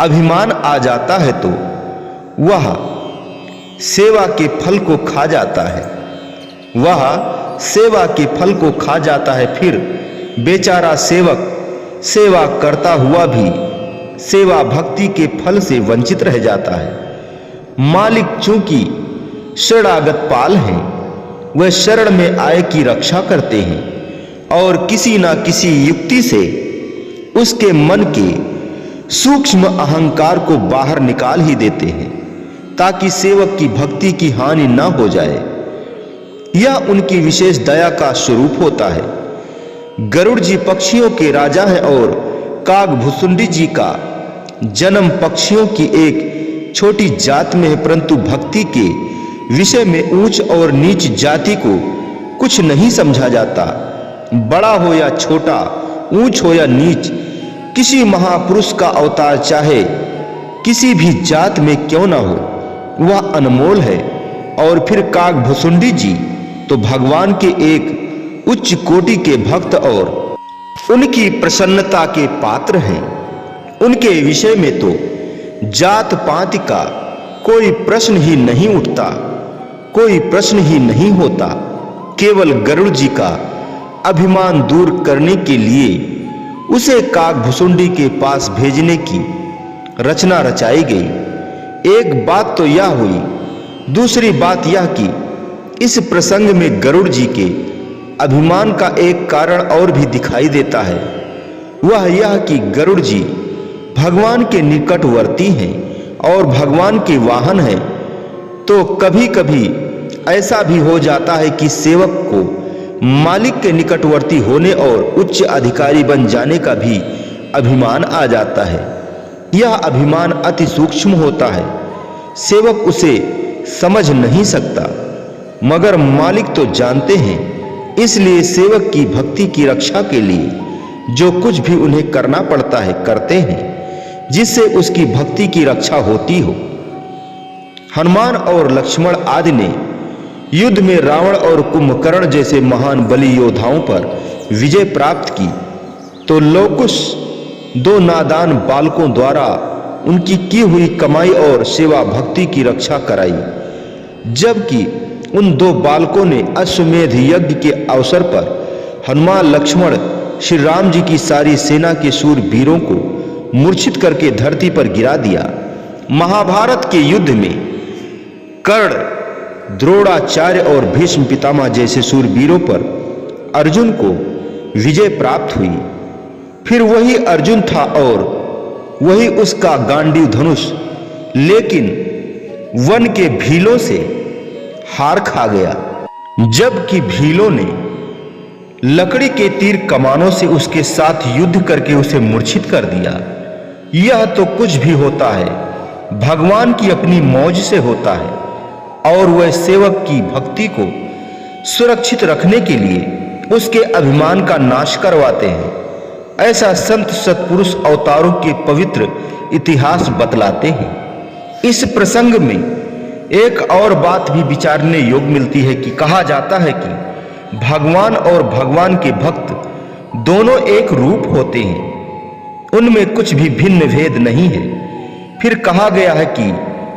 अभिमान आ जाता है तो वह सेवा के फल को खा जाता है, वह सेवा के फल को खा जाता है। फिर बेचारा सेवक सेवा करता हुआ भी सेवा भक्ति के फल से वंचित रह जाता है। मालिक चूंकि शरणागत पाल हैं, वह शरण में आए की रक्षा करते हैं और किसी ना किसी युक्ति से उसके मन के सूक्ष्म अहंकार को बाहर निकाल ही देते हैं, ताकि सेवक की भक्ति की हानि न हो जाए। यह उनकी विशेष दया का स्वरूप होता है। गरुड़ जी पक्षियों के राजा हैं और कागभुसुंडी जी का जन्म पक्षियों की एक छोटी जात में है, परंतु भक्ति के विषय में ऊंच और नीच जाति को कुछ नहीं समझा जाता। बड़ा हो या छोटा, ऊंच हो या नीच, किसी महापुरुष का अवतार चाहे किसी भी जात में क्यों ना हो, वह अनमोल है। और फिर कागभुसुंडी जी तो भगवान के एक उच्च कोटि के भक्त और उनकी प्रसन्नता के पात्र हैं। उनके विषय में तो जात पात का कोई प्रश्न ही नहीं उठता, कोई प्रश्न ही नहीं होता। केवल गरुड़ जी का अभिमान दूर करने के लिए उसे कागभुसुंडी के पास भेजने की रचना रचाई गई। एक बात तो यह हुई, दूसरी बात यह कि इस प्रसंग में गरुड़ जी के अभिमान का एक कारण और भी दिखाई देता है। वह यह कि गरुड़ जी भगवान के निकटवर्ती हैं और भगवान के वाहन हैं, तो कभी कभी ऐसा भी हो जाता है कि सेवक को मालिक के निकटवर्ती होने और उच्च अधिकारी बन जाने का भी अभिमान आ जाता है। यह अभिमान अति सूक्ष्म होता है, सेवक उसे समझ नहीं सकता, मगर मालिक तो जानते हैं। इसलिए सेवक की भक्ति की रक्षा के लिए जो कुछ भी उन्हें करना पड़ता है करते हैं, जिससे उसकी भक्ति की रक्षा होती हो। हनुमान और लक्ष्मण आदि ने युद्ध में रावण और कुंभकर्ण जैसे महान बली योद्धाओं पर विजय प्राप्त की, तो लोकुश दो नादान बालकों द्वारा उनकी की हुई कमाई और सेवा भक्ति की रक्षा कराई। जबकि उन दो बालकों ने अश्वमेध यज्ञ के अवसर पर हनुमान लक्ष्मण श्री राम जी की सारी सेना के शूर वीरों को मूर्छित करके धरती पर गिरा दिया। महाभारत के युद्ध में कर्ण, द्रोणाचार्य और भीष्म पितामह जैसे शूरवीरों पर अर्जुन को विजय प्राप्त हुई। फिर वही अर्जुन था और वही उसका गांडीव धनुष, लेकिन वन के भीलों से हार खा गया। जबकि भीलों ने लकड़ी के तीर कमानों से उसके साथ युद्ध करके उसे मूर्छित कर दिया। यह तो कुछ भी होता है भगवान की अपनी मौज से होता है, और वह सेवक की भक्ति को सुरक्षित रखने के लिए उसके अभिमान का नाश करवाते हैं। ऐसा संत सत्पुरुष अवतारों के पवित्र इतिहास बतलाते हैं। इस प्रसंग में एक और बात भी विचारने योग्य मिलती है कि कहा जाता है कि भगवान और भगवान के भक्त दोनों एक रूप होते हैं, उनमें कुछ भी भिन्न भेद नहीं है। फिर कहा गया है कि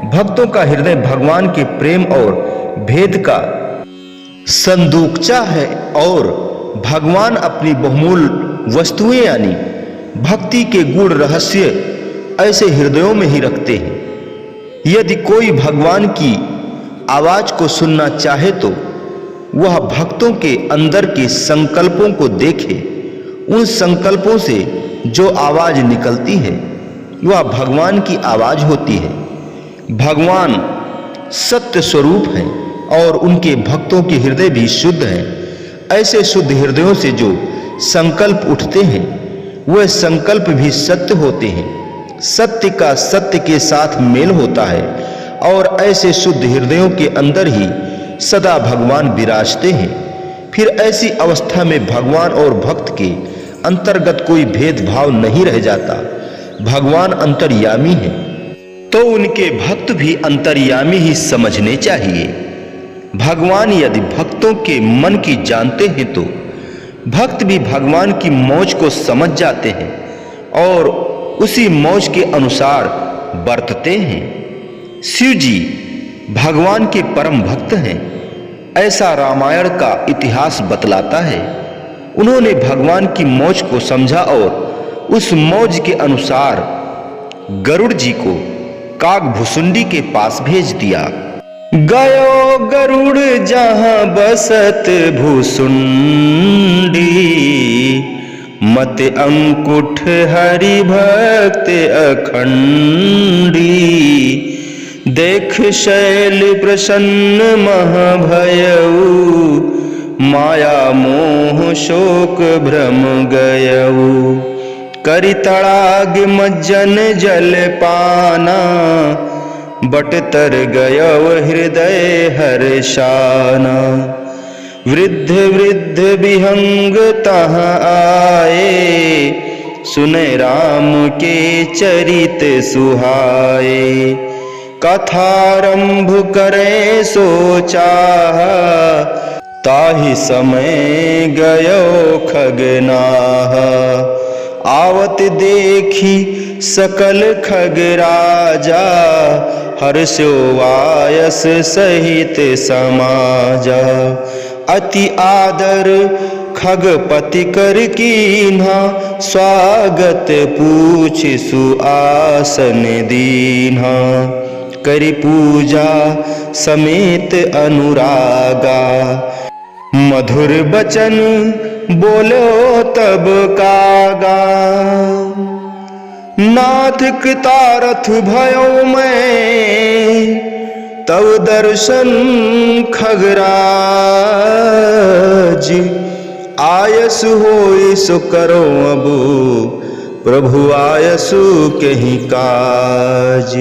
भक्तों का हृदय भगवान के प्रेम और भेद का संदूकचा है, और भगवान अपनी बहुमूल्य वस्तुएं यानी भक्ति के गूढ़ रहस्य ऐसे हृदयों में ही रखते हैं। यदि कोई भगवान की आवाज को सुनना चाहे तो वह भक्तों के अंदर के संकल्पों को देखे। उन संकल्पों से जो आवाज निकलती है वह भगवान की आवाज होती है। भगवान सत्य स्वरूप हैं और उनके भक्तों के हृदय भी शुद्ध हैं। ऐसे शुद्ध हृदयों से जो संकल्प उठते हैं वह संकल्प भी सत्य होते हैं। सत्य का सत्य के साथ मेल होता है, और ऐसे शुद्ध हृदयों के अंदर ही सदा भगवान विराजते हैं। फिर ऐसी अवस्था में भगवान और भक्त के अंतर्गत कोई भेदभाव नहीं रह जाता। भगवान अंतर्यामी है तो उनके भक्त भी अंतर्यामी ही समझने चाहिए। भगवान यदि भक्तों के मन की जानते हैं तो भक्त भी भगवान की मौज को समझ जाते हैं और उसी मौज के अनुसार बरतते हैं। शिव जी भगवान के परम भक्त हैं, ऐसा रामायण का इतिहास बतलाता है। उन्होंने भगवान की मौज को समझा और उस मौज के अनुसार गरुड़ जी को कागभुसुंडी के पास भेज दिया। गयो गरुड़ जहां बसत भुसुंडी, मत अंकुठ हरि भक्त अखंडी। देख शैल प्रसन्न महाभयऊ, माया मोह शोक भ्रम गयऊ। करि तड़ाग मज्जन जल पाना, बट तर गयव हृदय हर्षाना। वृद्ध वृद्ध विहंग तहाँ आए, सुने राम के चरित सुहाए। कथारंभ करे सो चाहा, ताहि समय गयो खगनाहा। आवत देखी सकल खग राजा, हर्षो वायस सहित समाजा। अति आदर खगपति कर कीन्हा, स्वागत पूछ सुआसन दीन्हा। करि पूजा समेत अनुरागा, मधुर बचन बोलो तब कागा। नाथ कृतारथ भयो मैं, तव दर्शन खगराज। आयस होय सो करो अब, प्रभु आयसु कहीं काज।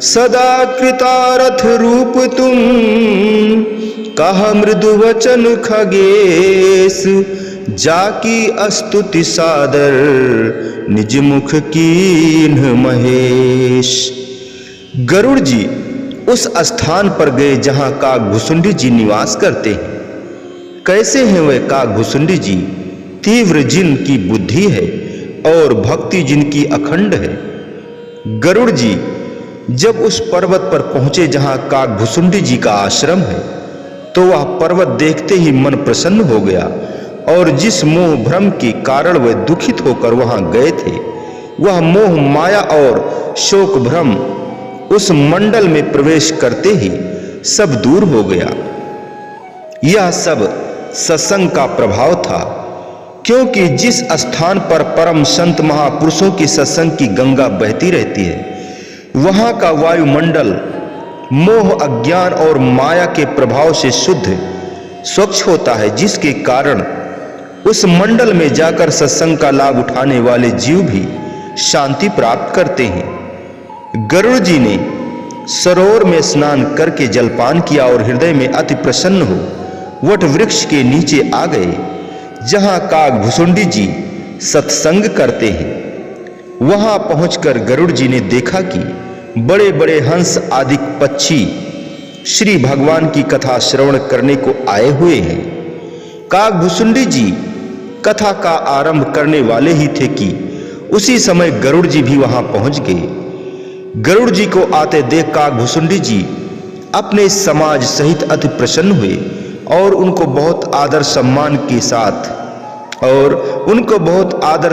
सदा कृतारथ रूप तुम, कहा मृदु वचन खगेश। जाकी स्तुति सादर, निज मुख कीन्ह महेश। गरुड़ जी उस स्थान पर गए जहां कागभुसुंडी जी निवास करते हैं। कैसे हैं वे कागभुसुंडी जी? तीव्र जिनकी बुद्धि है और भक्ति जिनकी अखंड है। गरुड़ जी जब उस पर्वत पर पहुंचे जहां कागभुसुंडी जी का आश्रम है, तो वह पर्वत देखते ही मन प्रसन्न हो गया, और जिस मोह भ्रम के कारण वे दुखित होकर वहां गए थे, वह मोह माया और शोक भ्रम उस मंडल में प्रवेश करते ही सब दूर हो गया। यह सब सत्संग का प्रभाव था, क्योंकि जिस स्थान पर परम संत महापुरुषों की सत्संग की गंगा बहती रहती है, वहां का वायुमंडल मोह अज्ञान और माया के प्रभाव से शुद्ध स्वच्छ होता है, जिसके कारण उस मंडल में जाकर सत्संग का लाभ उठाने वाले जीव भी शांति प्राप्त करते हैं। गरुड़ जी ने सरोवर में स्नान करके जलपान किया और हृदय में अति प्रसन्न हो वट वृक्ष के नीचे आ गए, जहां काकभुसुंडी जी सत्संग करते हैं। वहां पहुंचकर गरुड़ जी ने देखा कि बड़े बड़े हंस आदि पक्षी श्री भगवान की कथा श्रवण करने को आए हुए हैं। काकभुसुंडी जी कथा का आरंभ करने वाले ही थे कि उसी समय गरुड़ जी भी वहां पहुंच गए। गरुड़ जी को आते देख काकभुसुंडी जी अपने समाज सहित अति प्रसन्न हुए और उनको बहुत आदर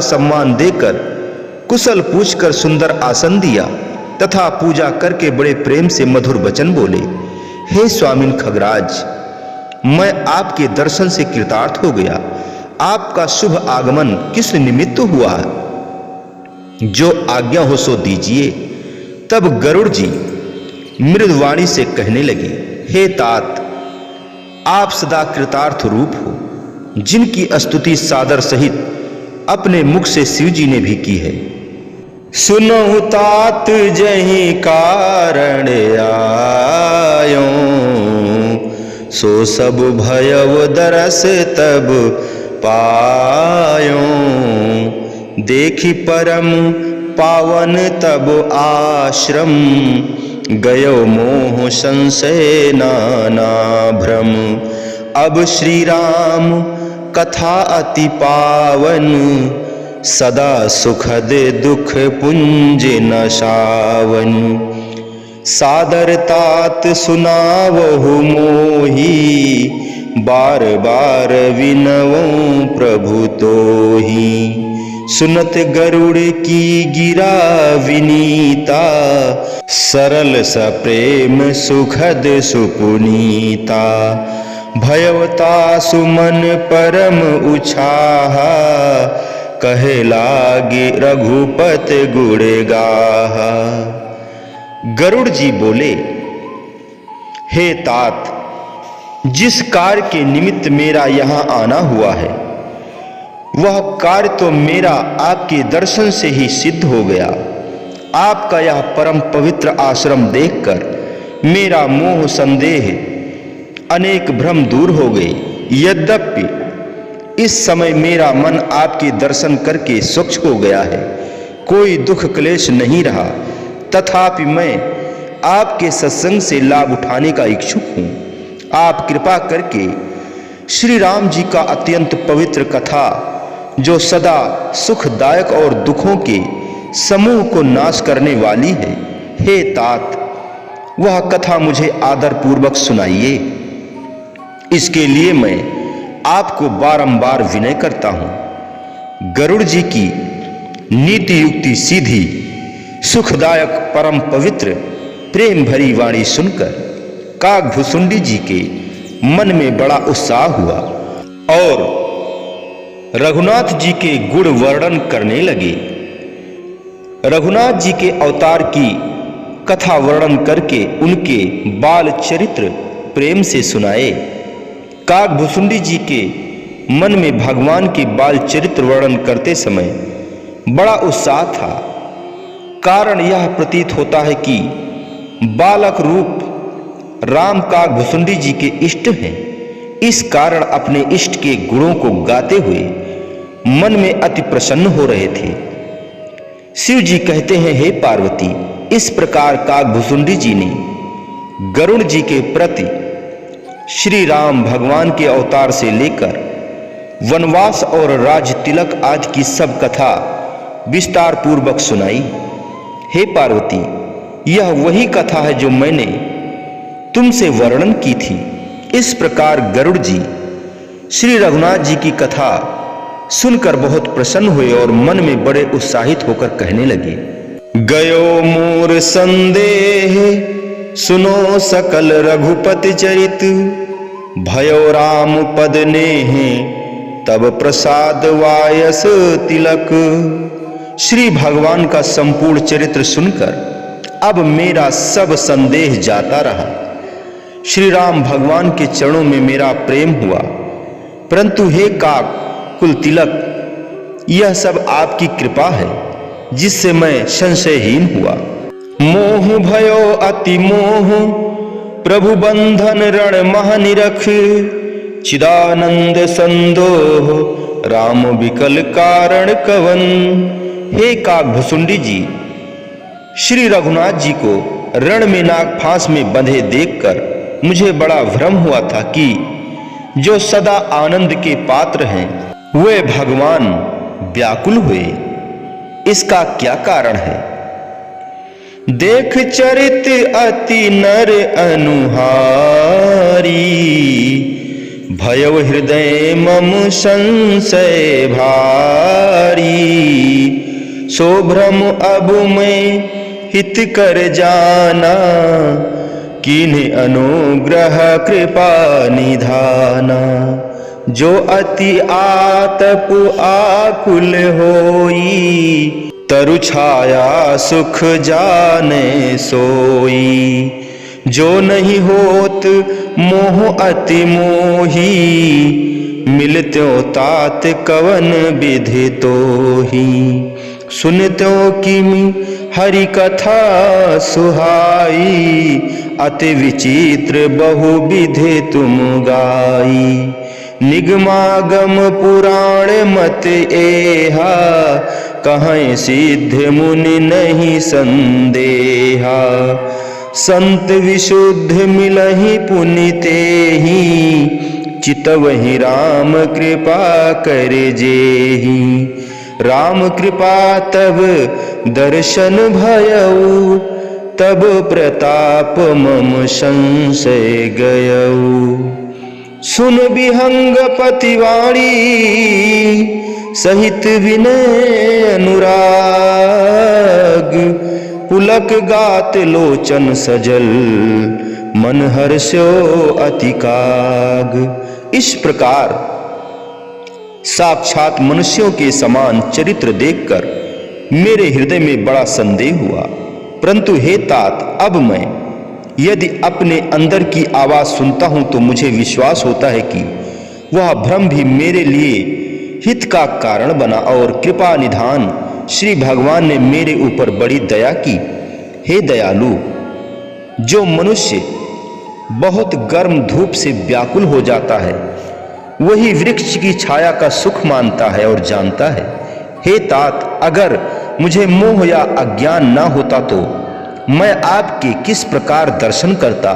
सम्मान देकर कुशल पूछकर सुंदर आसन दिया तथा पूजा करके बड़े प्रेम से मधुर वचन बोले। हे स्वामिन खगराज, मैं आपके दर्शन से कृतार्थ हो गया। आपका शुभ आगमन किस निमित्त हुआ? जो आज्ञा हो सो दीजिए। तब गरुड़ जी मृदुवाणी से कहने लगे, हे तात, आप सदा कृतार्थ रूप हो, जिनकी स्तुति सादर सहित अपने मुख से शिव जी ने भी की है। सुनहु तात जहीं कारण आयो, सो सब भयव दरस तब पायो। देखी परम पावन तब आश्रम, गयो मोह संशय नाना भ्रम। अब श्री राम कथा अति पावन, सदा सुखद दुख पुंज नशावन। सादर तात सुनावहु मोही, बार बार विनवऊं प्रभु तोही। सुनत गरुड़ की गिरा विनीता, सरल सप्रेम सुखद सुपुनीता। भयवता सुमन परम उछाहा, कहे लागे रघुपत गुण गाहा। गरुड़ जी बोले, हे तात, जिस कार्य के निमित्त मेरा यहां आना हुआ है, वह कार्य तो मेरा आपके दर्शन से ही सिद्ध हो गया। आपका यह परम पवित्र आश्रम देखकर मेरा मोह संदेह अनेक भ्रम दूर हो गए। यद्यपि इस समय मेरा मन आपके दर्शन करके स्वच्छ हो गया है, कोई दुख क्लेश नहीं रहा, तथापि मैं आपके सत्संग से लाभ उठाने का इच्छुक हूँ। आप कृपा करके श्री राम जी का अत्यंत पवित्र कथा, जो सदा सुखदायक और दुखों के समूह को नाश करने वाली है, हे तात, वह कथा मुझे आदर पूर्वक सुनाइए। इसके लिए मैं आपको बारंबार विनय करता हूं। गरुड़ जी की नीति युक्ति सीधी, सुखदायक, परम पवित्र, प्रेम भरी वाणी सुनकर काकभुसुंडी जी के मन में बड़ा उत्साह हुआ और रघुनाथ जी के गुण वर्णन करने लगे। रघुनाथ जी के अवतार की कथा वर्णन करके उनके बाल चरित्र प्रेम से सुनाए। काकभुसुंडी जी के मन में भगवान के बाल चरित्र वर्णन करते समय बड़ा उत्साह था। कारण यह प्रतीत होता है कि बालक रूप राम काकभुसुंडी जी के इष्ट हैं। इस कारण अपने इष्ट के गुणों को गाते हुए मन में अति प्रसन्न हो रहे थे। शिव जी कहते हैं, हे पार्वती, इस प्रकार काकभुसुंडी जी ने गरुड़ जी के प्रति श्री राम भगवान के अवतार से लेकर वनवास और राज तिलक आदि की सब कथा विस्तार पूर्वक सुनाई। हे पार्वती, यह वही कथा है जो मैंने तुमसे वर्णन की थी। इस प्रकार गरुड़ जी श्री रघुनाथ जी की कथा सुनकर बहुत प्रसन्न हुए और मन में बड़े उत्साहित होकर कहने लगे, गयो मोर संदेह, सुनो सकल रघुपति चरित। भयो राम पद नेह, तब प्रसाद वायस तिलक। श्री भगवान का संपूर्ण चरित्र सुनकर अब मेरा सब संदेह जाता रहा। श्री राम भगवान के चरणों में मेरा प्रेम हुआ। परंतु हे काक, कुल तिलक, यह सब आपकी कृपा है जिससे मैं संशयहीन हुआ। मोह भयो अति मोह प्रभु बंधन रण महानिरख, चिदानंद संदोह राम विकल कारण कवन। हे काकभुसुंडी जी, श्री रघुनाथ जी को रण में नाग फांस में बंधे देखकर मुझे बड़ा भ्रम हुआ था कि जो सदा आनंद के पात्र हैं वे भगवान व्याकुल हुए। इसका क्या कारण है? देख चरित अति नर अनुहारी, भयव हृदय मम संशय भारी। सो भ्रम अब मैं हित कर जाना, कीन्हे अनुग्रह कृपा निधाना। जो अति आतप आकुल होई, तरु छाया सुख जाने सोई। जो नहीं होत मोह अति मोही, मिलत्यो तात कवन विधि तोही। सुनत्यो किमि हरि कथा सुहाई, अति विचित्र बहु विधि तुम गाई। निगमागम पुराण मत एहा, कहीं सिद्ध मुनि नहीं संदेहा। संत विशुद्ध मिलहि पुनिते ही, चितवहि राम कृपा कर जेहि। राम कृपा तब दर्शन भयऊ, तब प्रताप मम संशय गयऊ। सुन विहंग पतिवाणी, सहित विनय अनुराग। पुलक गात लोचन सजल, मन हर्षो अतिकाग। इस प्रकार साक्षात मनुष्यों के समान चरित्र देखकर मेरे हृदय में बड़ा संदेह हुआ। परंतु हे तात, अब मैं यदि अपने अंदर की आवाज सुनता हूं तो मुझे विश्वास होता है कि वह भ्रम भी मेरे लिए हित का कारण बना और कृपा निधान श्री भगवान ने मेरे ऊपर बड़ी दया की। हे दयालु, जो मनुष्य बहुत गर्म धूप से व्याकुल हो जाता है वही वृक्ष की छाया का सुख मानता है और जानता है। हे तात, अगर मुझे मोह या अज्ञान ना होता तो मैं आपके किस प्रकार दर्शन करता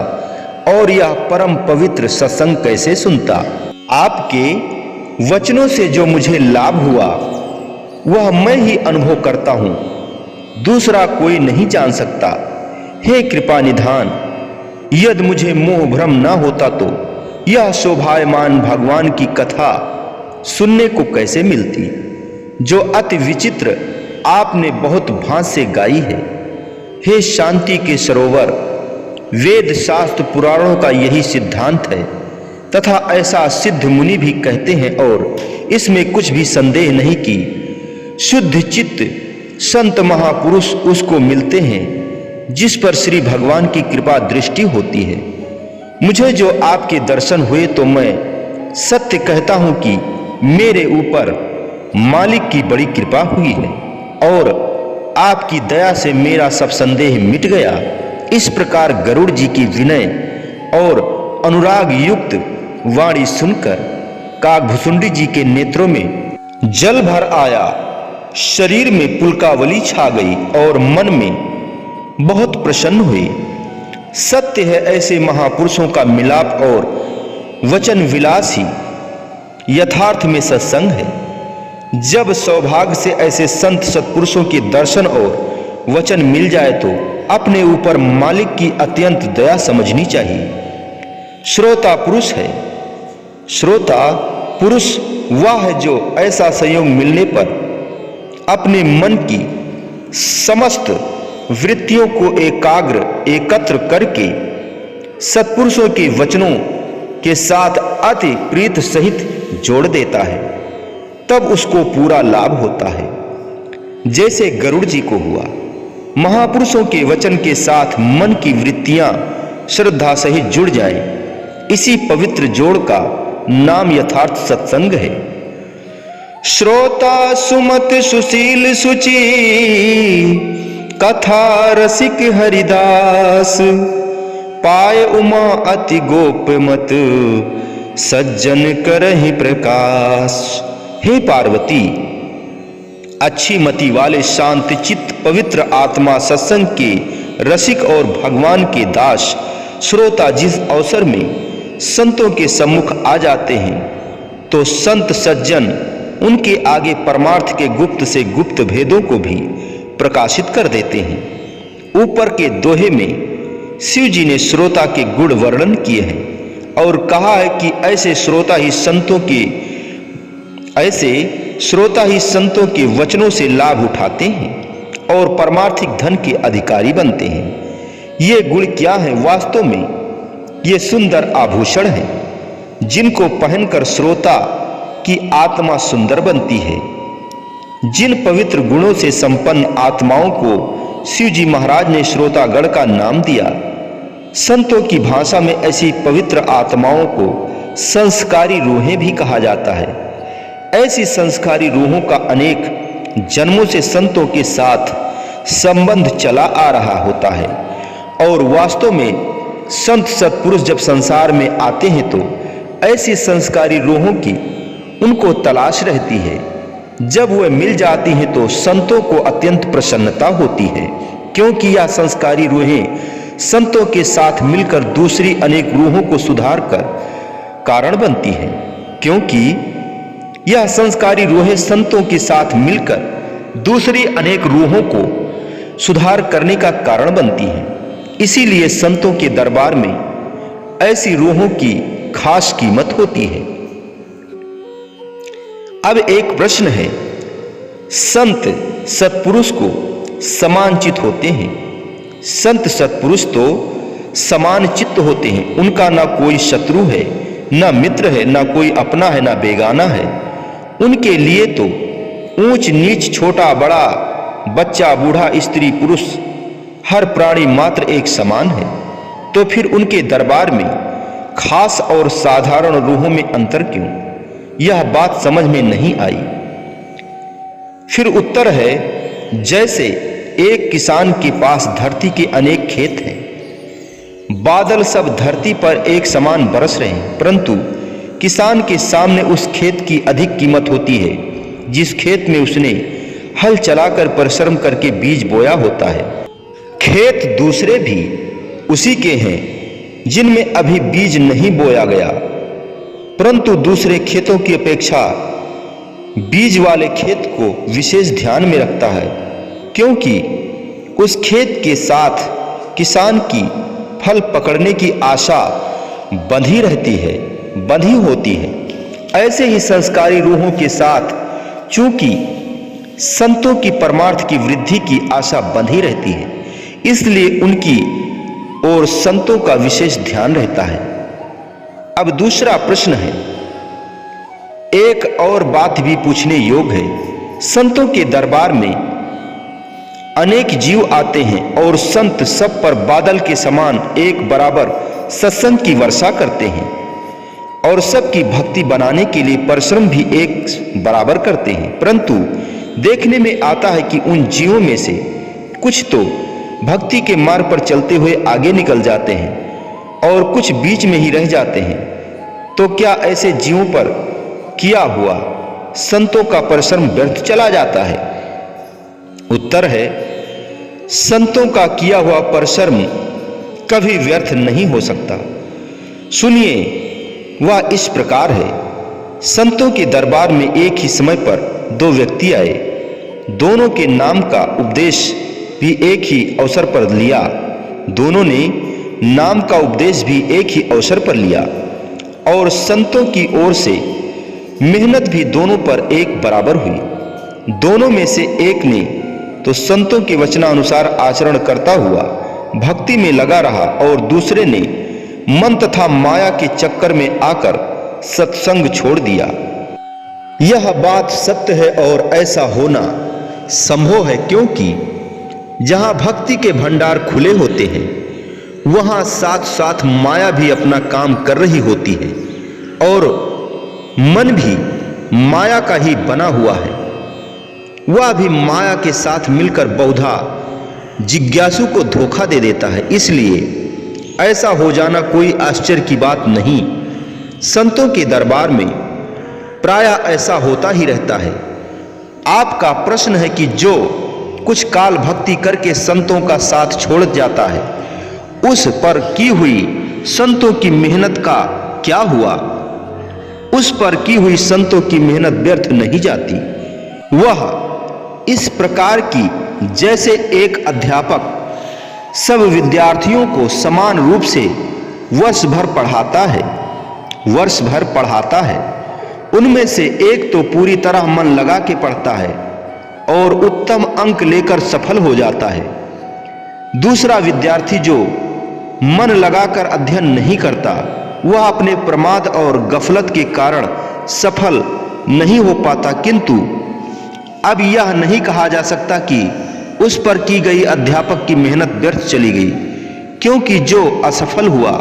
और यह परम पवित्र सत्संग कैसे सुनता। आपके वचनों से जो मुझे लाभ हुआ वह मैं ही अनुभव करता हूं, दूसरा कोई नहीं जान सकता। हे कृपा निधान, यदि मुझे मोह भ्रम ना होता तो यह शोभायमान भगवान की कथा सुनने को कैसे मिलती, जो अति विचित्र आपने बहुत भांति से गाई है। हे शांति के सरोवर, वेद शास्त्र पुराणों का यही सिद्धांत है तथा ऐसा सिद्ध मुनि भी कहते हैं और इसमें कुछ भी संदेह नहीं कि शुद्ध चित्त संत महापुरुष उसको मिलते हैं जिस पर श्री भगवान की कृपा दृष्टि होती है। मुझे जो आपके दर्शन हुए तो मैं सत्य कहता हूं कि मेरे ऊपर मालिक की बड़ी कृपा हुई है और आपकी दया से मेरा सब संदेह मिट गया। इस प्रकार गरुड़ जी की विनय और अनुराग युक्त वाणी सुनकर काकभुसुंडी जी के नेत्रों में जल भर आया, शरीर में पुलकावली छा गई और मन में बहुत प्रसन्न हुए। सत्य है, ऐसे महापुरुषों का मिलाप और वचन विलास ही यथार्थ में सत्संग है। जब सौभाग्य से ऐसे संत सत्पुरुषों के दर्शन और वचन मिल जाए तो अपने ऊपर मालिक की अत्यंत दया समझनी चाहिए। श्रोता पुरुष है, श्रोता पुरुष वह है जो ऐसा संयोग मिलने पर अपने मन की समस्त वृत्तियों को एकत्र करके सत्पुरुषों के वचनों के साथ अति प्रीत सहित जोड़ देता है, तब उसको पूरा लाभ होता है। जैसे गरुड़ जी को हुआ। महापुरुषों के वचन के साथ मन की वृत्तियां श्रद्धा सहित जुड़ जाएं, इसी पवित्र जोड़ का नाम यथार्थ सत्संग है। श्रोता सुमत सुशील सुचि, कथा रसिक हरिदास। पाय उमा अति गोपमत, सज्जन करहि प्रकाश। हे पार्वती, अच्छी मति वाले शांत चित्त पवित्र आत्मा सत्संग के रसिक और भगवान के दास श्रोता जिस अवसर में संतों के सम्मुख आ जाते हैं तो संत सज्जन उनके आगे परमार्थ के गुप्त से गुप्त भेदों को भी प्रकाशित कर देते हैं। ऊपर के दोहे में शिव जी ने श्रोता के गुण वर्णन किए हैं और कहा है कि ऐसे श्रोता ही संतों के वचनों से लाभ उठाते हैं और परमार्थिक धन के अधिकारी बनते हैं। ये गुण क्या है? वास्तव में ये सुंदर आभूषण हैं जिनको पहनकर श्रोता की आत्मा सुंदर बनती है। जिन पवित्र गुणों से संपन्न आत्माओं को शिव जी महाराज ने श्रोतागण का नाम दिया, संतों की भाषा में ऐसी पवित्र आत्माओं को संस्कारी रूहें भी कहा जाता है। ऐसी संस्कारी रूहों का अनेक जन्मों से संतों के साथ संबंध चला आ रहा होता है और वास्तव में संत सत्पुरुष जब संसार में आते हैं तो ऐसी संस्कारी रूहों की उनको तलाश रहती है। जब वह मिल जाती हैं तो संतों को अत्यंत प्रसन्नता होती है, क्योंकि यह संस्कारी रूहें संतों के साथ मिलकर दूसरी अनेक रूहों को सुधार कर कारण बनती हैं। क्योंकि यह संस्कारी रूहें संतों के साथ मिलकर दूसरी अनेक रूहों को सुधार करने का कारण बनती हैं। इसीलिए संतों के दरबार में ऐसी रूहों की खास कीमत होती है। अब एक प्रश्न है, संत सत्पुरुष को समानचित होते हैं। संत सत्पुरुष तो समान चित्त होते हैं। उनका ना कोई शत्रु है, ना मित्र है, ना कोई अपना है, ना बेगाना है। उनके लिए तो ऊंच नीच, छोटा बड़ा, बच्चा बूढ़ा, स्त्री पुरुष, हर प्राणी मात्र एक समान है। तो फिर उनके दरबार में खास और साधारण रूहों में अंतर क्यों? यह बात समझ में नहीं आई। फिर उत्तर है, जैसे एक किसान के पास धरती के अनेक खेत हैं। बादल सब धरती पर एक समान बरस रहे हैं, परंतु किसान के सामने उस खेत की अधिक कीमत होती है जिस खेत में उसने हल चलाकर परिश्रम करके बीज बोया होता है। खेत दूसरे भी उसी के हैं जिनमें अभी बीज नहीं बोया गया, परंतु दूसरे खेतों की अपेक्षा बीज वाले खेत को विशेष ध्यान में रखता है, क्योंकि उस खेत के साथ किसान की फल पकड़ने की आशा बंधी रहती है, बंधी होती है। ऐसे ही संस्कारी रूहों के साथ चूंकि संतों की परमार्थ की वृद्धि की आशा बंधी रहती है, इसलिए उनकी और संतों का विशेष ध्यान रहता है। अब दूसरा प्रश्न है, एक और बात भी पूछने योग्य है। संतों के दरबार में अनेक जीव आते हैं और संत सब पर बादल के समान एक बराबर सत्संग की वर्षा करते हैं और सबकी भक्ति बनाने के लिए परिश्रम भी एक बराबर करते हैं। परंतु देखने में आता है कि उन जीवों में से कुछ तो भक्ति के मार्ग पर चलते हुए आगे निकल जाते हैं और कुछ बीच में ही रह जाते हैं। तो क्या ऐसे जीवों पर किया हुआ संतों का परिश्रम व्यर्थ चला जाता है? उत्तर है, संतों का किया हुआ परिश्रम कभी व्यर्थ नहीं हो सकता। सुनिए, वह इस प्रकार है। संतों के दरबार में एक ही समय पर दो व्यक्ति आए। दोनों के नाम का उपदेश भी एक ही अवसर पर लिया। दोनों ने नाम का उपदेश भी एक ही अवसर पर लिया और संतों की ओर से मेहनत भी दोनों पर एक बराबर हुई। दोनों में से एक ने तो संतों के वचनानुसार आचरण करता हुआ भक्ति में लगा रहा और दूसरे ने मन तथा माया के चक्कर में आकर सत्संग छोड़ दिया। यह बात सत्य है और ऐसा होना संभव है, क्योंकि जहां भक्ति के भंडार खुले होते हैं वहां साथ साथ माया भी अपना काम कर रही होती है और मन भी माया का ही बना हुआ है। वह भी माया के साथ मिलकर बहुधा जिज्ञासु को धोखा दे देता है। इसलिए ऐसा हो जाना कोई आश्चर्य की बात नहीं। संतों के दरबार में प्रायः ऐसा होता ही रहता है। आपका प्रश्न है कि जो कुछ काल भक्ति करके संतों का साथ छोड़ जाता है, उस पर की हुई संतों की मेहनत का क्या हुआ? उस पर की हुई संतों की मेहनत व्यर्थ नहीं जाती। वह इस प्रकार की जैसे एक अध्यापक सब विद्यार्थियों को समान रूप से वर्ष भर पढ़ाता है। उनमें से एक तो पूरी तरह मन लगा के पढ़ता है और उत्तम अंक लेकर सफल हो जाता है। दूसरा विद्यार्थी जो मन लगाकर अध्ययन नहीं करता, वह अपने प्रमाद और गफलत के कारण सफल नहीं हो पाता। किंतु अब यह नहीं कहा जा सकता कि उस पर की गई अध्यापक की मेहनत व्यर्थ चली गई, क्योंकि जो असफल हुआ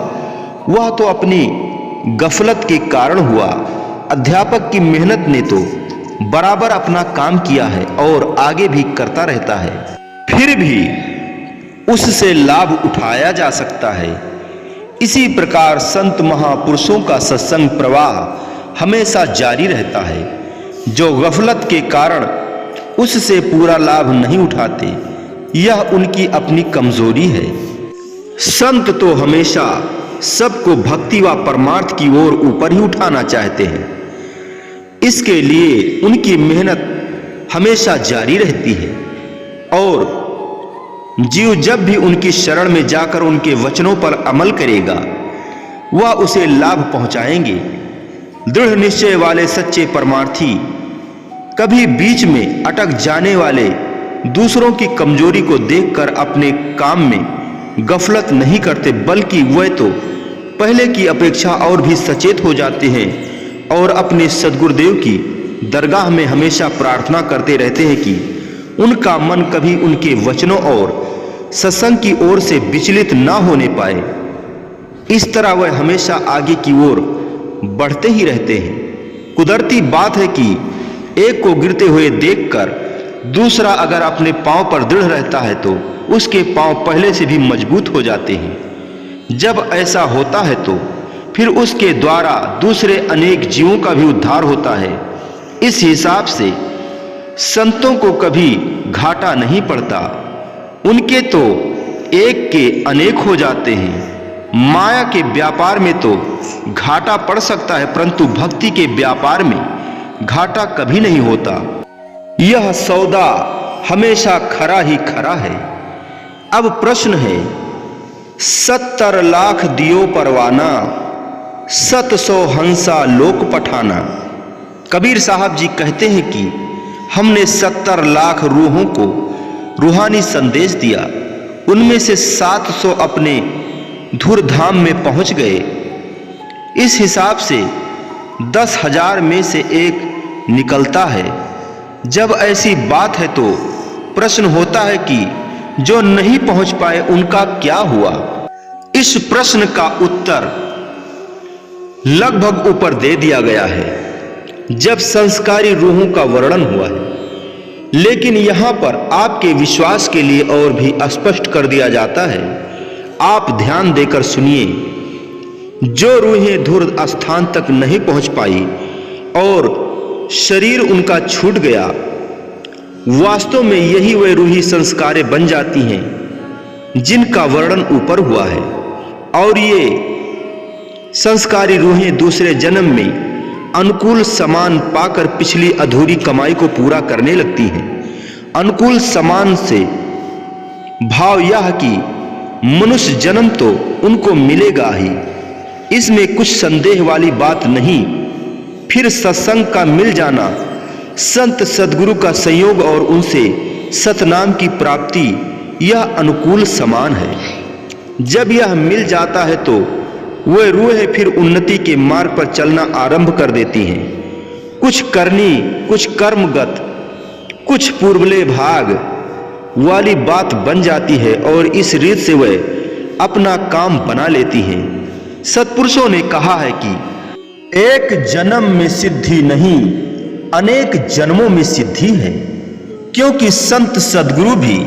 वह तो अपनी गफलत के कारण हुआ। अध्यापक की मेहनत ने तो बराबर अपना काम किया है और आगे भी करता रहता है, फिर भी उससे लाभ उठाया जा सकता है। इसी प्रकार संत महापुरुषों का सत्संग प्रवाह हमेशा जारी रहता है। जो गफलत के कारण उससे पूरा लाभ नहीं उठाते, यह उनकी अपनी कमजोरी है। संत तो हमेशा सबको भक्ति व परमार्थ की ओर ऊपर ही उठाना चाहते हैं। इसके लिए उनकी मेहनत हमेशा जारी रहती है और जीव जब भी उनकी शरण में जाकर उनके वचनों पर अमल करेगा, वह उसे लाभ पहुंचाएंगे। दृढ़ निश्चय वाले सच्चे परमार्थी कभी बीच में अटक जाने वाले दूसरों की कमजोरी को देखकर अपने काम में गफलत नहीं करते, बल्कि वे तो पहले की अपेक्षा और भी सचेत हो जाते हैं और अपने सद्गुरुदेव की दरगाह में हमेशा प्रार्थना करते रहते हैं कि उनका मन कभी उनके वचनों और सत्संग की ओर से विचलित ना होने पाए। इस तरह वह हमेशा आगे की ओर बढ़ते ही रहते हैं। कुदरती बात है कि एक को गिरते हुए देखकर दूसरा अगर अपने पांव पर दृढ़ रहता है तो उसके पांव पहले से भी मजबूत हो जाते हैं। जब ऐसा होता है तो फिर उसके द्वारा दूसरे अनेक जीवों का भी उद्धार होता है। इस हिसाब से संतों को कभी घाटा नहीं पड़ता। उनके तो एक के अनेक हो जाते हैं। माया के व्यापार में तो घाटा पड़ सकता है, परंतु भक्ति के व्यापार में घाटा कभी नहीं होता। यह सौदा हमेशा खरा ही खरा है। अब प्रश्न है, 70 लाख दियो परवाना, 700 हंसा लोक पठाना। कबीर साहब जी कहते हैं कि हमने 70 लाख रूहों को रूहानी संदेश दिया, उनमें से 700 अपने धुर धाम में पहुंच गए। इस हिसाब से 10,000 में से एक निकलता है। जब ऐसी बात है तो प्रश्न होता है कि जो नहीं पहुंच पाए उनका क्या हुआ? इस प्रश्न का उत्तर लगभग ऊपर दे दिया गया है जब संस्कारी रूहों का वर्णन हुआ है, लेकिन यहां पर आपके विश्वास के लिए और भी स्पष्ट कर दिया जाता है। आप ध्यान देकर सुनिए। जो रूहें धुर स्थान तक नहीं पहुंच पाई और शरीर उनका छूट गया, वास्तव में यही वे रूही संस्कारें बन जाती हैं जिनका वर्णन ऊपर हुआ है। और ये संस्कारी रूहें दूसरे जन्म में अनुकूल समान पाकर पिछली अधूरी कमाई को पूरा करने लगती हैं। अनुकूल समान से भाव यह कि मनुष्य जन्म तो उनको मिलेगा ही, इसमें कुछ संदेह वाली बात नहीं। फिर सत्संग का मिल जाना, संत सद्गुरु का संयोग और उनसे सतनाम की प्राप्ति, यह अनुकूल समान है। जब यह मिल जाता है तो वह रूहें फिर उन्नति के मार्ग पर चलना आरंभ कर देती हैं। कुछ करनी, कुछ कर्मगत, कुछ पूर्वले भाग वाली बात बन जाती है और इस रीत से वह अपना काम बना लेती हैं। सत्पुरुषों ने कहा है कि एक जन्म में सिद्धि नहीं, अनेक जन्मों में सिद्धि है, क्योंकि संत सद्गुरु भी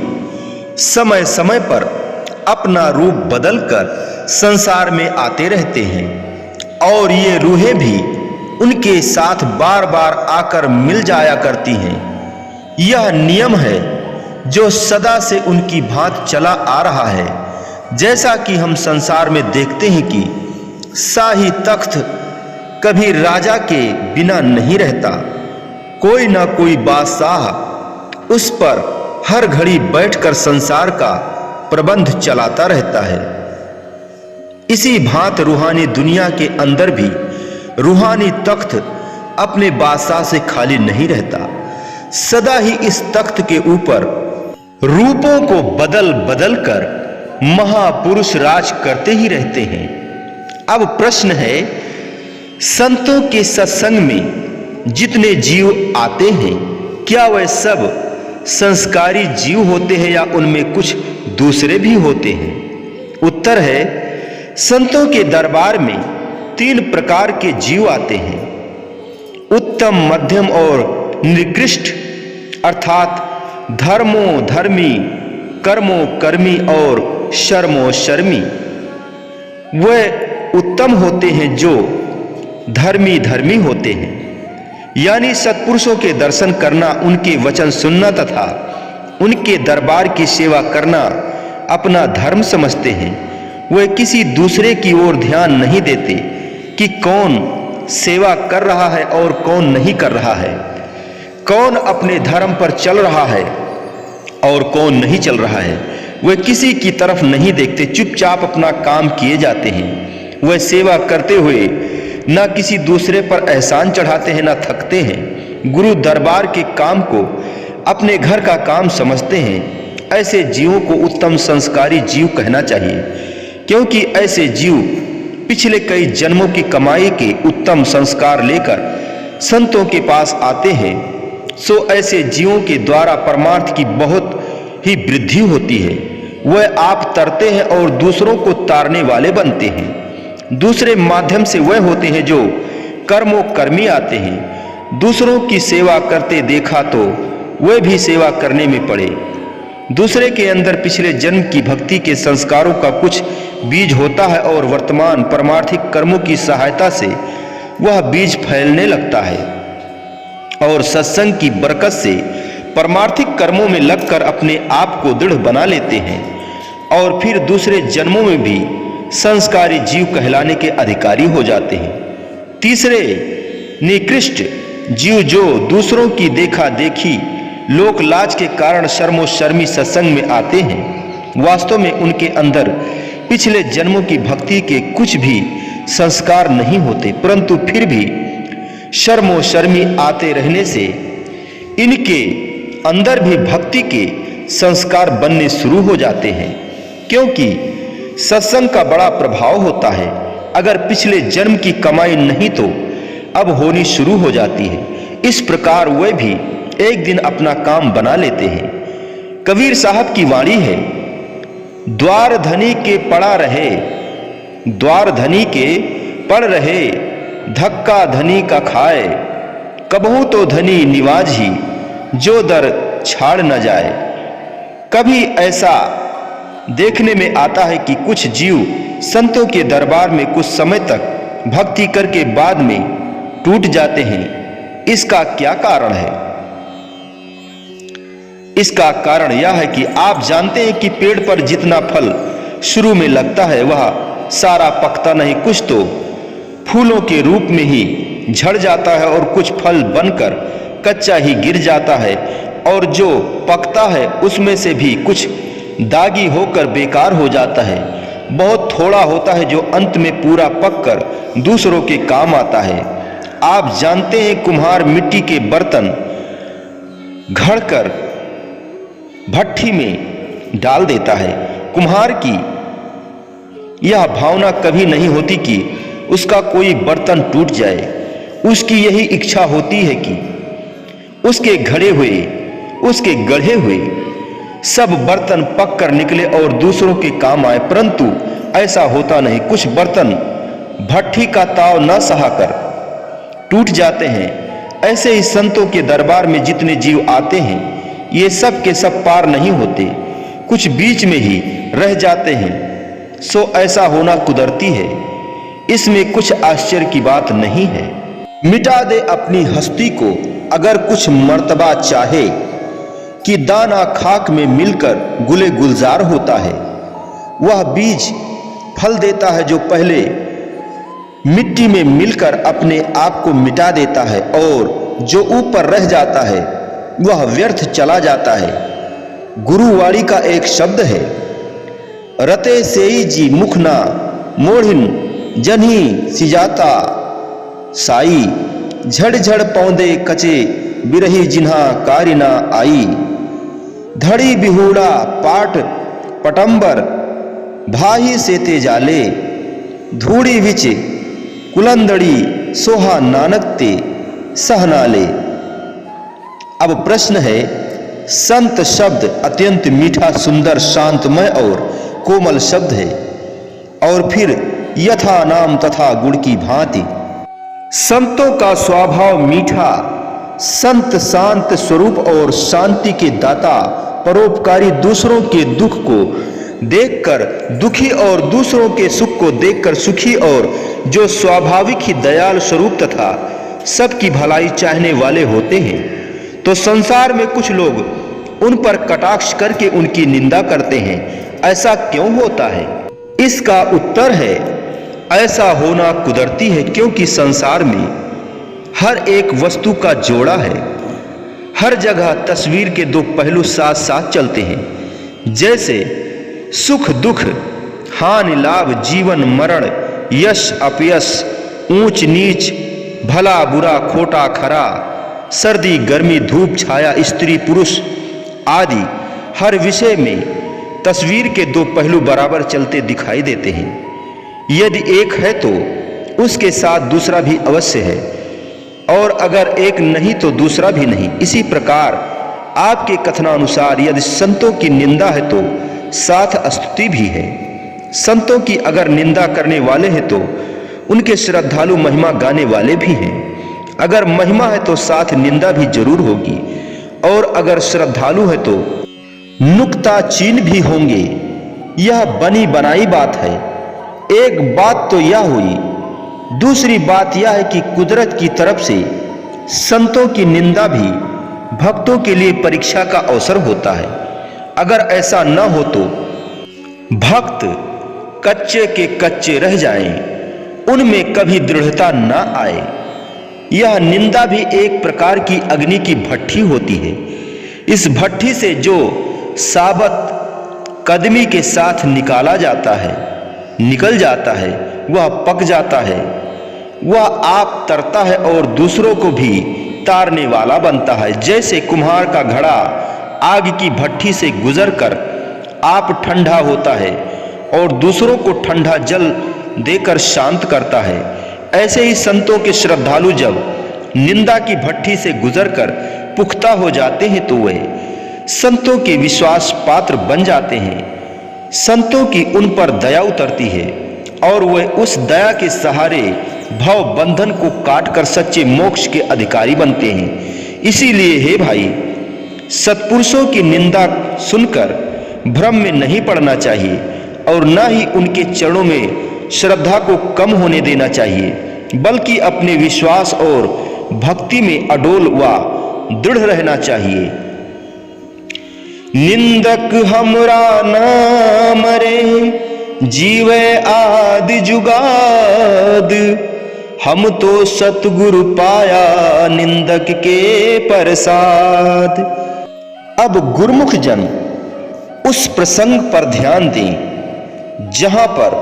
समय समय पर अपना रूप बदलकर संसार में आते रहते हैं और ये रूहें भी उनके साथ बार बार आकर मिल जाया करती हैं। यह नियम है जो सदा से उनकी भांति चला आ रहा है। जैसा कि हम संसार में देखते हैं कि शाही तख्त कभी राजा के बिना नहीं रहता, कोई ना कोई बादशाह उस पर हर घड़ी बैठकर संसार का प्रबंध चलाता रहता है। इसी भांति रूहानी दुनिया के अंदर भी रूहानी तख्त अपने बादशाह से खाली नहीं रहता, सदा ही इस तख्त के ऊपर रूपों को बदल बदल कर महापुरुष राज करते ही रहते हैं। अब प्रश्न है, संतों के सत्संग में जितने जीव आते हैं, क्या वह सब संस्कारी जीव होते हैं या उनमें कुछ दूसरे भी होते हैं? उत्तर है, संतों के दरबार में 3 प्रकार के जीव आते हैं, उत्तम, मध्यम और निकृष्ट, अर्थात धर्मो धर्मी, कर्मो कर्मी और शर्मो शर्मी। वह उत्तम होते हैं जो धर्मी धर्मी होते हैं, यानी सत्पुरुषों के दर्शन करना, उनके वचन सुनना तथा उनके दरबार की सेवा करना अपना धर्म समझते हैं। वे किसी दूसरे की ओर ध्यान नहीं देते कि कौन सेवा कर रहा है और कौन नहीं कर रहा है, कौन अपने धर्म पर चल रहा है और कौन नहीं चल रहा है। वे किसी की तरफ नहीं देखते, चुपचाप अपना काम किए जाते हैं। वह सेवा करते हुए न किसी दूसरे पर एहसान चढ़ाते हैं, न थकते हैं। गुरु दरबार के काम को अपने घर का काम समझते हैं। ऐसे जीवों को उत्तम संस्कारी जीव कहना चाहिए, क्योंकि ऐसे जीव पिछले कई जन्मों की कमाई के उत्तम संस्कार लेकर संतों के पास आते हैं। सो ऐसे जीवों के द्वारा परमार्थ की बहुत ही वृद्धि होती है। वह आप तरते हैं और दूसरों को तारने वाले बनते हैं। दूसरे माध्यम से वह होते हैं जो कर्मो कर्मी आते हैं। दूसरों की सेवा करते देखा तो वह भी सेवा करने में पड़े। दूसरे के अंदर पिछले जन्म की भक्ति के संस्कारों का कुछ बीज होता है और वर्तमान परमार्थिक कर्मों की सहायता से वह बीज फैलने लगता है और सत्संग की बरकत से परमार्थिक कर्मों में लगकर अपने आप को दृढ़ बना लेते हैं और फिर दूसरे जन्मों में भी संस्कारी जीव कहलाने के अधिकारी हो जाते हैं। तीसरे निकृष्ट जीव जो दूसरों की देखा देखी लोक लाज के कारण शर्मो शर्मी सत्संग में आते हैं, वास्तव में उनके अंदर पिछले जन्मों की भक्ति के कुछ भी संस्कार नहीं होते, परंतु फिर भी शर्मो शर्मी आते रहने से इनके अंदर भी भक्ति के संस्कार बनने शुरू हो जाते हैं, क्योंकि सत्संग का बड़ा प्रभाव होता है। अगर पिछले जन्म की कमाई नहीं तो अब होनी शुरू हो जाती है। इस प्रकार वे भी एक दिन अपना काम बना लेते हैं। कबीर साहब की वाणी है, द्वार धनी के पड़ा रहे, द्वार धनी के पड़ रहे, धक्का धनी का खाए, कबहू तो धनी निवाजी, जो दर छाड़ न जाए। कभी ऐसा देखने में आता है कि कुछ जीव संतों के दरबार में कुछ समय तक भक्ति करके बाद में टूट जाते हैं। इसका क्या कारण है? इसका कारण यह है कि आप जानते हैं कि पेड़ पर जितना फल शुरू में लगता है वह सारा पकता नहीं, कुछ तो फूलों के रूप में ही झड़ जाता है और कुछ फल बनकर कच्चा ही गिर जाता है, और जो पकता है उसमें से भी कुछ दागी होकर बेकार हो जाता है। बहुत थोड़ा होता है जो अंत में पूरा पककर दूसरों के काम आता है। आप जानते हैं कुम्हार मिट्टी के बर्तन घड़कर भट्ठी में डाल देता है। कुम्हार की यह भावना कभी नहीं होती कि उसका कोई बर्तन टूट जाए। उसकी यही इच्छा होती है कि उसके उसके गढ़े हुए सब बर्तन पक कर निकले और दूसरों के काम आए, परंतु ऐसा होता नहीं। कुछ बर्तन भट्ठी का ताव न सहाकर टूट जाते हैं, ऐसे ही संतों के दरबार में जितने जीव आते हैं, ये सब के सब पार नहीं होते, कुछ बीच में ही रह जाते हैं। सो ऐसा होना कुदरती है, इसमें कुछ आश्चर्य की बात नहीं है। मिटा दे अपनी हस्ती को अगर कुछ मर्तबा चाहे, कि दाना खाक में मिलकर गुले गुलजार होता है। वह बीज फल देता है जो पहले मिट्टी में मिलकर अपने आप को मिटा देता है, और जो ऊपर रह जाता है वह व्यर्थ चला जाता है। गुरुवाणी का एक शब्द है, रते सेई जी मुखना मोढ़िन जन्ही सिजाता साई, झड़ झड़ पौंदे कचे बिरही जिन्हा कारिना आई। धड़ी बिहूड़ा पाट पटंबर भाही सेते जाले, धूड़ी विच कुलंदड़ी सोहा नानक ते सहनाले। अब प्रश्न है, संत शब्द अत्यंत मीठा, सुंदर, शांतमय और कोमल शब्द है, और फिर यथा नाम तथा गुण की भांति। संतों का स्वभाव मीठा, संत शांत स्वरूप और शांति के दाता, परोपकारी, दूसरों के दुख को देखकर दुखी और दूसरों के सुख को देखकर सुखी, और जो स्वाभाविक ही दयाल स्वरूप तथा सबकी भलाई चाहने वाले होते हैं। तो संसार में कुछ लोग उन पर कटाक्ष करके उनकी निंदा करते हैं। ऐसा क्यों होता है? इसका उत्तर है, ऐसा होना कुदरती है, क्योंकि संसार में हर एक वस्तु का जोड़ा है। हर जगह तस्वीर के दो पहलू साथ साथ चलते हैं, जैसे सुख दुख, हानि लाभ, जीवन मरण, यश अपयश, ऊंच नीच, भला बुरा, खोटा खरा, सर्दी गर्मी, धूप छाया, स्त्री पुरुष आदि हर विषय में तस्वीर के दो पहलू बराबर चलते दिखाई देते हैं। यदि एक है तो उसके साथ दूसरा भी अवश्य है, और अगर एक नहीं तो दूसरा भी नहीं। इसी प्रकार आपके कथनानुसार यदि संतों की निंदा है तो साथ स्तुति भी है। संतों की अगर निंदा करने वाले हैं तो उनके श्रद्धालु महिमा गाने वाले भी हैं। अगर महिमा है तो साथ निंदा भी जरूर होगी, और अगर श्रद्धालु है तो नुक्ताचीन भी होंगे। यह बनी बनाई बात है। एक बात तो यह हुई, दूसरी बात यह है कि कुदरत की तरफ से संतों की निंदा भी भक्तों के लिए परीक्षा का अवसर होता है। अगर ऐसा न हो तो भक्त कच्चे के कच्चे रह जाएं, उनमें कभी दृढ़ता न आए। यह निंदा भी एक प्रकार की अग्नि की भट्ठी होती है। इस भट्ठी से जो साबत कदमी के साथ निकल जाता है, वह पक जाता है, वह आप तरता है और दूसरों को भी तारने वाला बनता है। जैसे कुम्हार का घड़ा आग की भट्ठी से गुजरकर आप ठंडा होता है और दूसरों को ठंडा जल देकर शांत करता है, ऐसे ही संतों के श्रद्धालु जब निंदा की भट्ठी से गुजरकर पुख्ता हो जाते हैं तो वे संतों के विश्वास पात्र बन जाते हैं। संतों की उन पर दया उतरती है और वे उस दया के सहारे भव बंधन को काटकर सच्चे मोक्ष के अधिकारी बनते हैं। इसीलिए हे भाई, सत्पुरुषों की निंदा सुनकर भ्रम में नहीं पड़ना चाहिए और न ही उनके चरणों में श्रद्धा को कम होने देना चाहिए, बल्कि अपने विश्वास और भक्ति में अडोल व दृढ़ रहना चाहिए। निंदक हमरा न मरे, जीवे आदि जुगाद, हम तो सतगुरु पाया निंदक के प्रसाद। अब गुरुमुख जन उस प्रसंग पर ध्यान दें जहां पर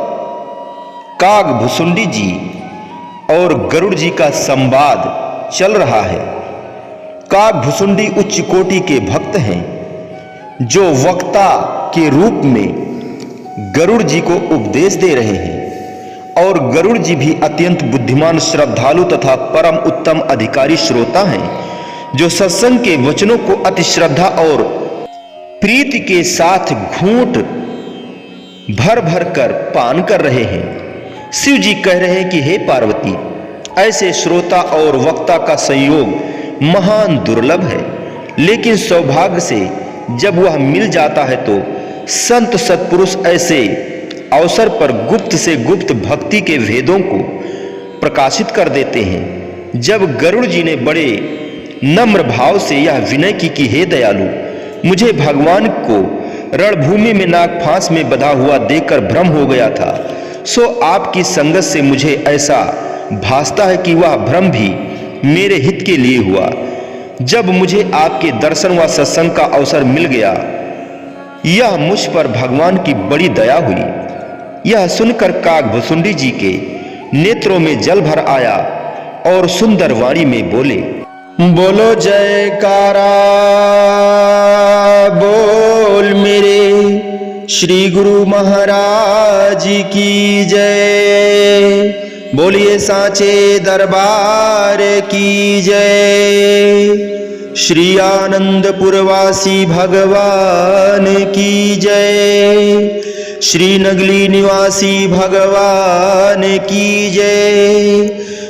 काग भुसुंडी जी और गरुड़ जी का संवाद चल रहा है। काग भुसुंडी उच्च कोटि के भक्त हैं जो वक्ता के रूप में गरुड़ जी को उपदेश दे रहे हैं, और गरुड़ जी भी अत्यंत बुद्धिमान, श्रद्धालु तथा परम उत्तम अधिकारी श्रोता हैं जो सत्संग के वचनों को अति श्रद्धा और प्रीति के साथ घूंट भर भर कर पान कर रहे हैं। शिव जी कह रहे हैं कि हे पार्वती, ऐसे श्रोता और वक्ता का संयोग महान दुर्लभ है, लेकिन सौभाग्य से जब वह मिल जाता है तो संत सत्पुरुष ऐसे अवसर पर गुप्त से गुप्त भक्ति के भेदों को प्रकाशित कर देते हैं। जब गरुड़ जी ने बड़े नम्र भाव से यह विनय की कि हे दयालु, मुझे भगवान को रणभूमि में नागफांस में बंधा हुआ देखकर भ्रम हो गया था, सो आपकी संगत से मुझे ऐसा भासता है कि वह भ्रम भी मेरे हित के लिए हुआ। जब मुझे आपके दर्शन व सत्संग का अवसर मिल गया, यह मुझ पर भगवान की बड़ी दया हुई। यह सुनकर काकभुसुंडी जी के नेत्रों में जल भर आया और सुंदर वाणी में बोले, बोलो जयकारा बोल मेरे श्री गुरु महाराज की जय, बोलिए सांचे दरबार की जय, श्री आनंदपुरवासी भगवान की जय, श्री नगली निवासी भगवान की जय,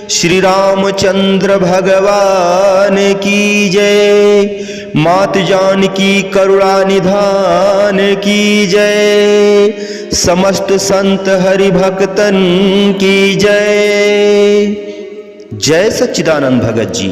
श्री रामचंद्र भगवान की जय, मात जानकी करुणा निधान की जय, समस्त संत हरि भक्तन की जय। जय सच्चिदानंद भगत जी।